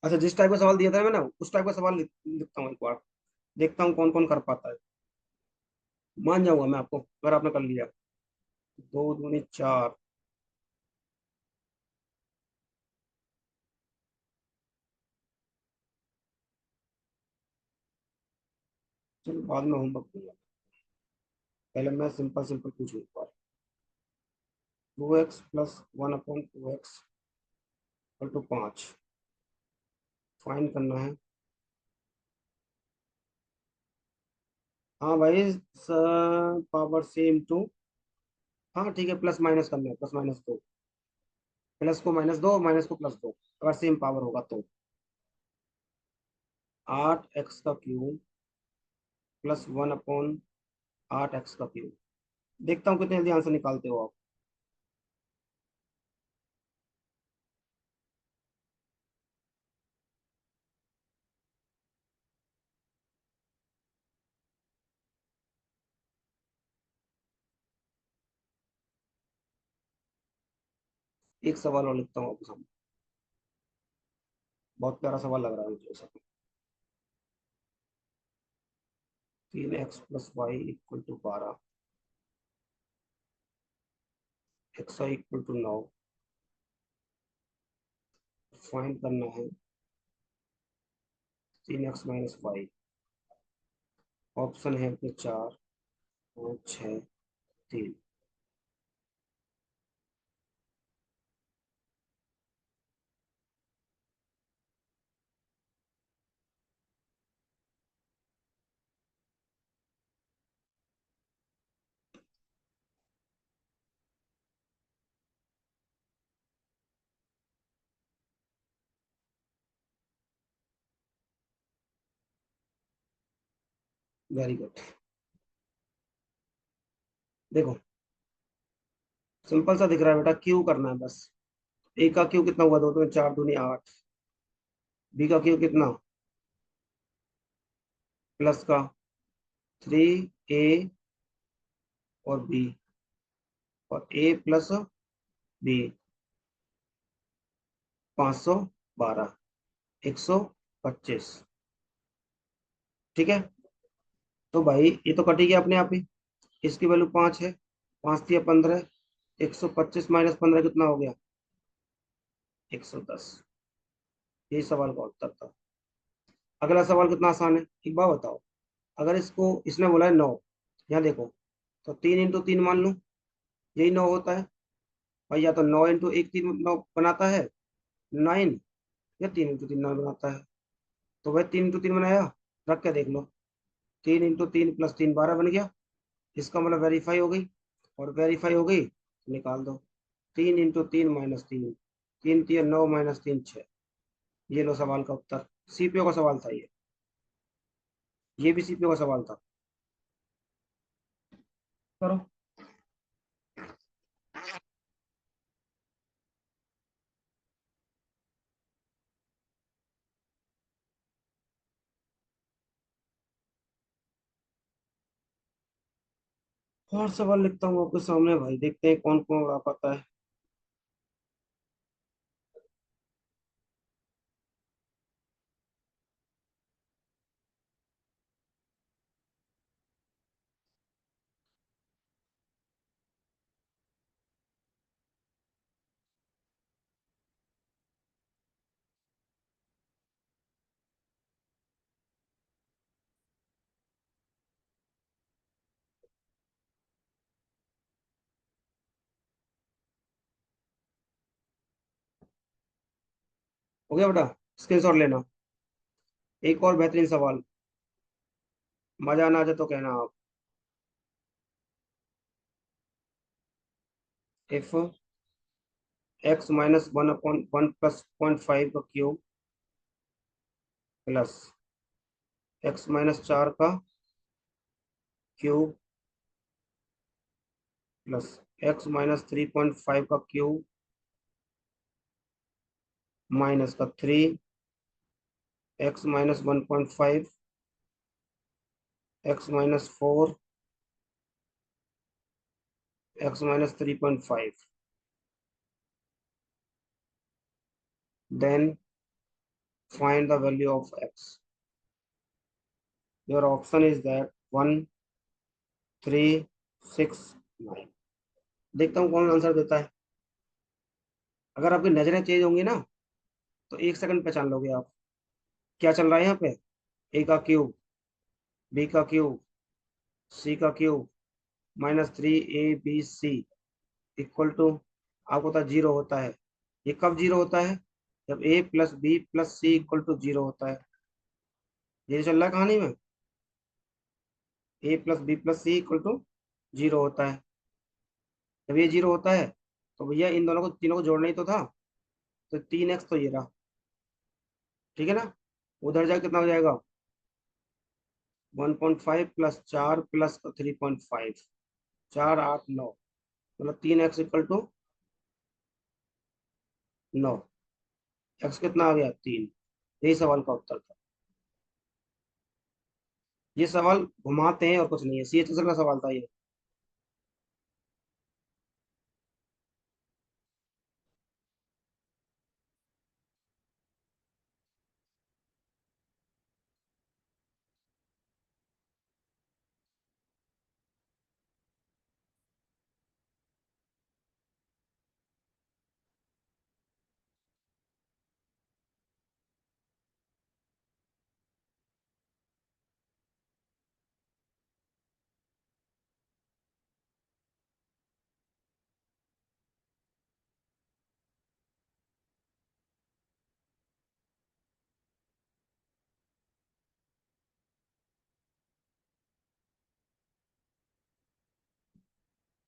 अच्छा, जिस टाइप का सवाल दिया था मैंने, उस टाइप का सवाल लिखता हूँ एक बार, देखता हूँ कौन कौन कर पाता है। मान जाऊंगा मैं आपको अगर आपने कर लिया। 2 दूनी 4, चलो बाद में होमवर्क दूंगा, पहले मैं सिंपल सिंपल पूछूँ एक बार। 2x + 1/2x = 5, फाइंड करना है। हाँ भाई, पावर सेम टू, हाँ ठीक है, प्लस माइनस करना है, प्लस माइनस दो, प्लस को माइनस दो, माइनस को प्लस दो, अगर सेम पावर होगा तो। 8x³ +1/8x³। देखता हूँ कितने जल्दी आंसर निकालते हो आप। एक सवाल और लिखता हूँ आपके सामने, बहुत प्यारा सवाल लग रहा है मुझे सब। 3x + y = 12, xy = 9, फाइंड करना है 3x - y। ऑप्शन है आपके 4, 5, 6, 3। Very good. देखो, सिंपल सा दिख रहा है बेटा, क्यू करना है बस। ए का क्यू कितना हुआ, दो तो 4 दूनी 8, बी का क्यू कितना, प्लस का 3a और बी, और a + b 512, 125, ठीक है। तो भाई ये तो कटी गया अपने आप ही, इसकी वैल्यू 5 है, 5 × 3 = 15, 125 - 15 कितना हो गया, 110। यही सवाल का उत्तर था। अगला सवाल कितना आसान है, एक बात बताओ। अगर इसको इसने बोला है 9, यहाँ देखो, तो 3 × 3 मान लो, यही 9 होता है भाई। या तो 9 × 1 3 9 बनाता है 9, या 3 × 3 9 बनाता है। तो भाई 3 × 3 बनाया, रख के देख लो। 3 × 3 + 3 12 बन गया। इसका मतलब वेरीफाई हो गई, और वेरीफाई हो गई तो निकाल दो। 3 × 3 -3, 3 × 3 9 -3 6। ये लो सवाल का उत्तर। सीपीओ का सवाल था ये भी सीपीओ का सवाल था। करो। और सवाल लिखता हूँ आपके सामने भाई, देखते हैं कौन कौन उड़ा पाता है। हो गया बेटा, स्क्रीनशॉट लेना। एक और बेहतरीन सवाल, मजा ना आ जाए तो कहना आप। इफ x - 1/1 + 0.5 का क्यूब प्लस x - 4 का क्यूब प्लस x - 3.5 का क्यूब माइनस का 3, x - 1.5, x - 4, x - 3.5, then find the value of x. Your option is that 1 3 6 9। देखता हूँ कौन आंसर देता है। अगर आपकी नजरें तेज होंगी ना, तो 1 सेकंड पहचान लोगे आप। क्या चल रहा है यहाँ पे? ए का क्यूब, बी का क्यूब, सी का क्यूब, -3 abc इक्वल टू, आपको पता 0 होता है। ये कब 0 होता है? जब a + b + c = 0 होता है। ये चल रहा है कहानी में, a + b + c = 0 होता है। जब ये 0 होता है, तो भैया इन दोनों को, तीनों को जोड़ना ही तो था। तो 3x तो ये रहा, ठीक है ना। उधर जाके कितना हो जाएगा? 1.5 + 4 + 3.5, 4 8 9, मतलब 3x = 9। एक्स कितना आ गया? 3। यही सवाल का उत्तर था। ये सवाल घुमाते हैं और कुछ नहीं है, CHSL का सवाल था ये।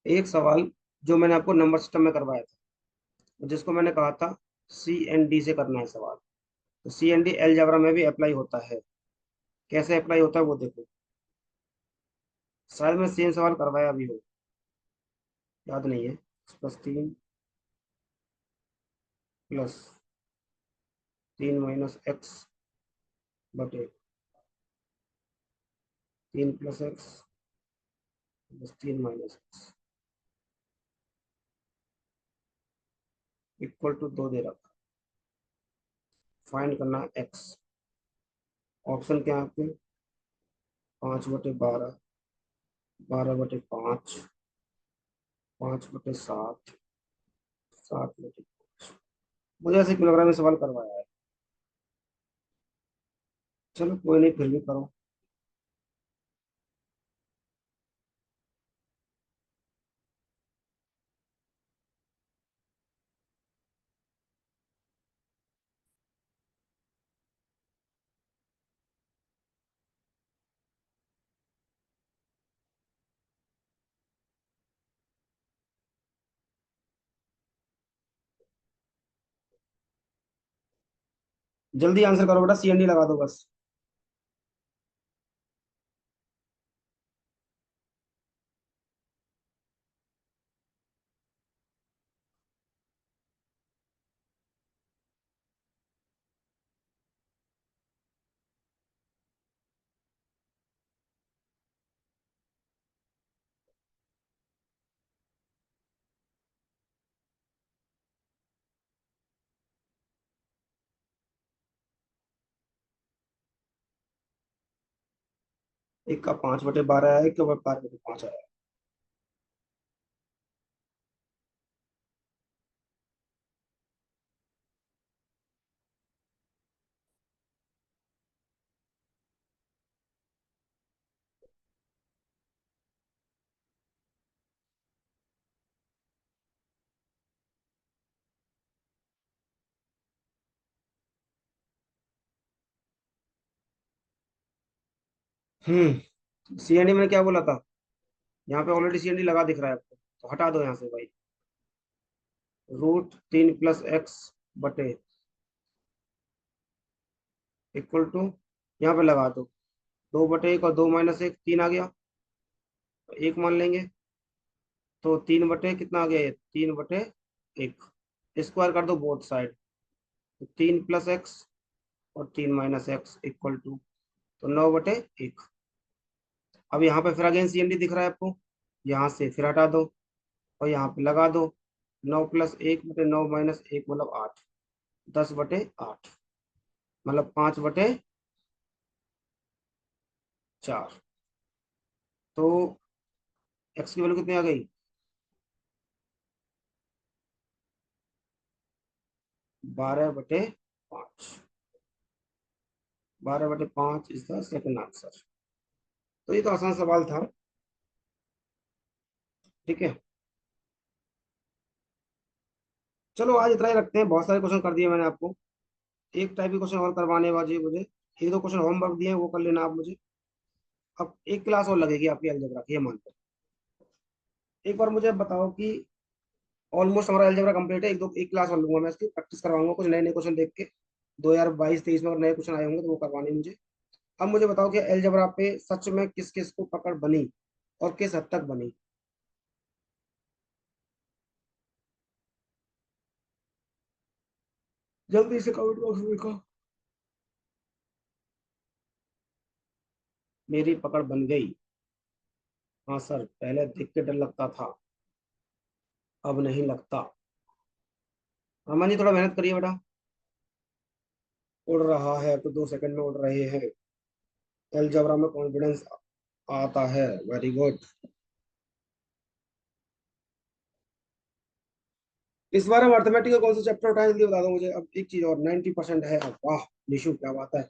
एक सवाल जो मैंने आपको नंबर सिस्टम में करवाया था, जिसको मैंने कहा था CND से करना है सवाल। तो CND अलजेब्रा में भी अप्लाई होता है। कैसे अप्लाई होता है वो देखो। शायद मैं सेम सवाल करवाया भी हो, याद नहीं है। +3 + 3 - x बटे 3 + x +3 - x इक्वल टू 2 दे रखा। फाइंड करना है x। ऑप्शन क्या है आपके? 5/12, 12/5, 5/7, 7/5। मुझे ऐसे क्यों लग रहा है मैं सवाल करवाया है। चलो कोई नहीं, फिर भी करो। जल्दी आंसर करो बेटा, CND लगा दो बस। एक का 5/12 है, एक का 12/5 है। CND मैंने क्या बोला था? यहाँ पे ऑलरेडी CND लगा दिख रहा है आपको, तो हटा दो यहाँ से भाई। √3 + x बटे इक्वल टू, यहाँ पे लगा दो। 2/1 और 2 - 1, 3 आ गया, तो 1 मान लेंगे। तो 3 बटे कितना आ गया ये, 3/1। स्क्वायर कर दो बोथ साइड। तो 3 + x और 3 - x इक्वल टू, तो 9/1। अब यहाँ पे फिर अगेन CND दिख रहा है आपको, यहाँ से फिर हटा दो और यहाँ पे लगा दो। 9 + 1/9 - 1 मतलब 8। 10/8 मतलब 5/4। तो x की वैल्यू कितनी आ गई? 12/5। 12/5 इज द सेकंड आंसर। तो ये तो आसान सवाल था। ठीक है, चलो आज इतना ही रखते हैं, बहुत सारे क्वेश्चन कर दिए मैंने आपको। एक टाइप के क्वेश्चन और करवाने बाजी मुझे, एक दो क्वेश्चन होमवर्क दिए हैं, वो कर लेना आप मुझे। अब एक क्लास और लगेगी आपकी अलजेब्रा की, ये मानते हैं। एक बार मुझे बताओ कि ऑलमोस्ट हमारा अलजेब्रा कंप्लीट है, एक क्लास और लूंगा मैं इसकी, प्रैक्टिस करवाऊंगा कुछ नए नए क्वेश्चन देख के। 2022-23 में अगर नए क्वेश्चन आए होंगे तो वो करवाने मुझे। अब मुझे बताओ कि अलजेब्रा पे सच में किस किस को पकड़ बनी और किस हद तक बनी। जल्दी से कमेंट बॉक्स में लिखो। मेरी पकड़ बन गई। हाँ सर, पहले देख के डर लगता था, अब नहीं लगता। अमन जी थोड़ा मेहनत करिए बेटा। उड़ रहा है तो 2 सेकंड में उड़ रहे हैं। अलजेब्रा में कॉन्फिडेंस आता है, वेरी गुड। इस बार हम अर्थमेटिक का कौन सा चैप्टर उठाए, जल्दी बता दो मुझे। अब एक चीज और, 90% है। वाह निशु, क्या बात है,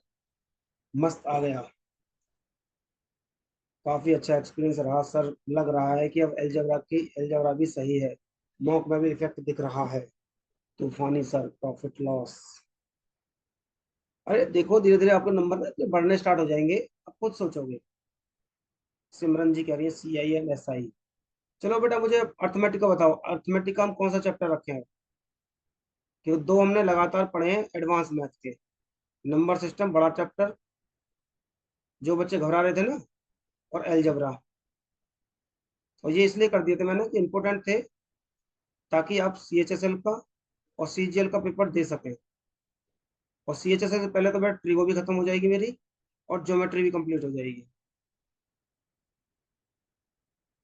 मस्त आ गया। काफी अच्छा एक्सपीरियंस रहा सर। लग रहा है कि अब अलजेब्रा भी सही है। मॉक में भी इफेक्ट दिख रहा है। तूफानी सर, प्रॉफिट लॉस। अरे देखो, धीरे धीरे आपके नंबर ना इतने बढ़ने स्टार्ट हो जाएंगे, आप खुद सोचोगे। सिमरन जी कह रही है CIMSI। चलो बेटा मुझे अर्थमेटिक का बताओ, अर्थमेटिक का हम कौन सा चैप्टर रखे हैं? कि दो हमने लगातार पढ़े हैं एडवांस मैथ के। नंबर सिस्टम बड़ा चैप्टर, जो बच्चे घबरा रहे थे ना, और अलजेब्रा। और ये इसलिए कर दिए थे मैंने कि इंपॉर्टेंट थे, ताकि आप CHSL का और CGL का पेपर दे सकें। और CHSL से पहले तो मेरा ट्रिगो भी खत्म हो जाएगी मेरी, और ज्योमेट्री भी कंप्लीट हो जाएगी।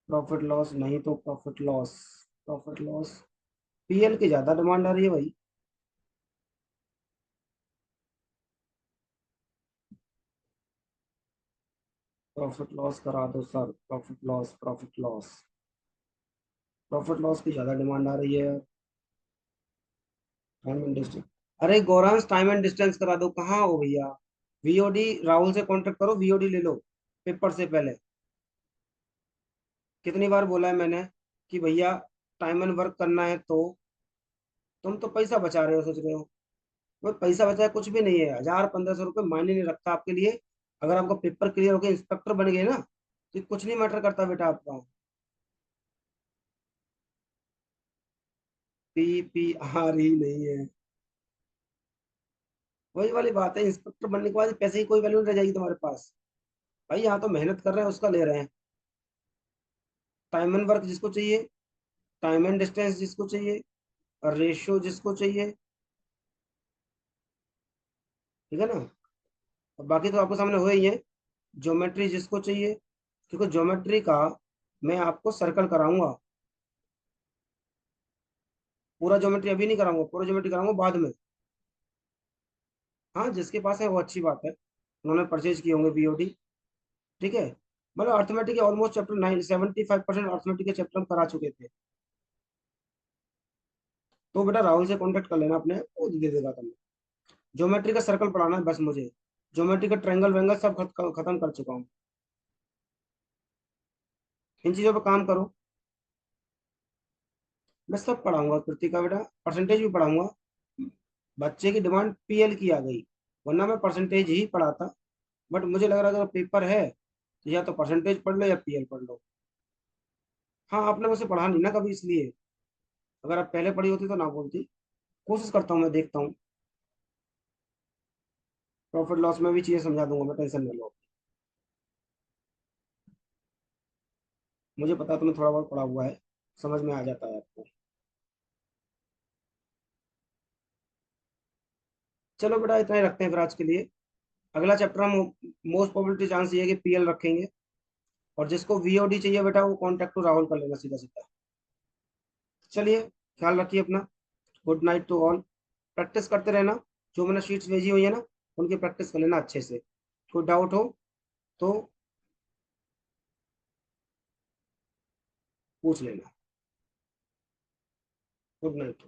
प्रॉफिट लॉस नहीं तो profit loss. Profit loss, PL की ज्यादा डिमांड आ रही है भाई। प्रॉफिट लॉस करा दो sir, profit loss, profit loss. Profit loss की ज्यादा डिमांड आ रही है। Time and distance. अरे गौरांश, टाइम एंड डिस्टेंस करा दो, कहाँ हो भैया। वीओडी, राहुल से कांटेक्ट करो, वीओडी ले लो पेपर से पहले। कितनी बार बोला है मैंने कि भैया टाइम एंड वर्क करना है, तो तुम तो पैसा बचा रहे हो, सोच रहे हो। वो पैसा बचाए कुछ भी नहीं है, 1000 1500 रुपये मायने नहीं रखता आपके लिए। अगर आपका पेपर क्लियर होकर इंस्पेक्टर बन गए ना, तो कुछ नहीं मैटर करता बेटा आपका। पी पी आर ही नहीं है। वही वाली बात है, इंस्पेक्टर बनने के बाद पैसे की कोई वैल्यू नहीं रह जाएगी तुम्हारे पास। भाई यहाँ तो मेहनत कर रहे हैं उसका ले रहे हैं। टाइम एंड वर्क जिसको चाहिए, टाइम एंड डिस्टेंस जिसको चाहिए, और रेशियो जिसको चाहिए, ठीक है ना। और बाकी तो आपके सामने हो ही है। ज्योमेट्री जिसको चाहिए, क्योंकि ज्योमेट्री का मैं आपको सर्कल कराऊंगा। पूरा ज्योमेट्री अभी नहीं कराऊंगा, पूरा ज्योमेट्री कराऊंगा बाद में। हाँ, जिसके पास है वो अच्छी बात है, उन्होंने परचेज किए होंगे बीओडी। ठीक है। मतलब अर्थमेटिक के ऑलमोस्ट चैप्टर 75% अर्थमेटिक के चैप्टर हम करा चुके थे। तो बेटा राहुल से कांटेक्ट कर लेना अपने, वो दे देगा तुम्हें। ज्योमेट्री का सर्कल पढ़ाना है बस मुझे। ज्योमेट्री का ट्रायंगल वेंगल सब खत्म कर चुका हूँ। इन चीजों पर काम करो। मैं सब पढ़ाऊंगा कृतिका बेटा, परसेंटेज भी पढ़ाऊंगा। बच्चे की डिमांड पीएल की आ गई, वरना मैं परसेंटेज ही पढ़ाता। बट मुझे लग रहा है अगर पेपर है तो या तो परसेंटेज पढ़ लो या पीएल पढ़ लो। हाँ, आपने मुझसे पढ़ा नहीं ना कभी, इसलिए। अगर आप पहले पढ़ी होती तो ना बोलती। कोशिश करता हूँ, मैं देखता हूँ। प्रॉफिट लॉस में भी चीजें समझा दूंगा मैं, टेंशन न लो। मुझे पता है तुम्हें थोड़ा बहुत पढ़ा हुआ है, समझ में आ जाता है आपको। चलो बेटा, इतना ही रखते हैं फिर आज के लिए। अगला चैप्टर हम मोस्ट प्रोबेबिलिटी चांस ये है कि पीएल रखेंगे। और जिसको वीओडी चाहिए बेटा, वो कॉन्टेक्ट टू राहुल कर लेना सीधा सीधा। चलिए, ख्याल रखिए अपना। Good night to all. Practice करते रहना। जो मैंने शीट्स भेजी हुई है ना, उनकी प्रैक्टिस कर लेना अच्छे से। कोई डाउट हो तो पूछ लेना। Good night.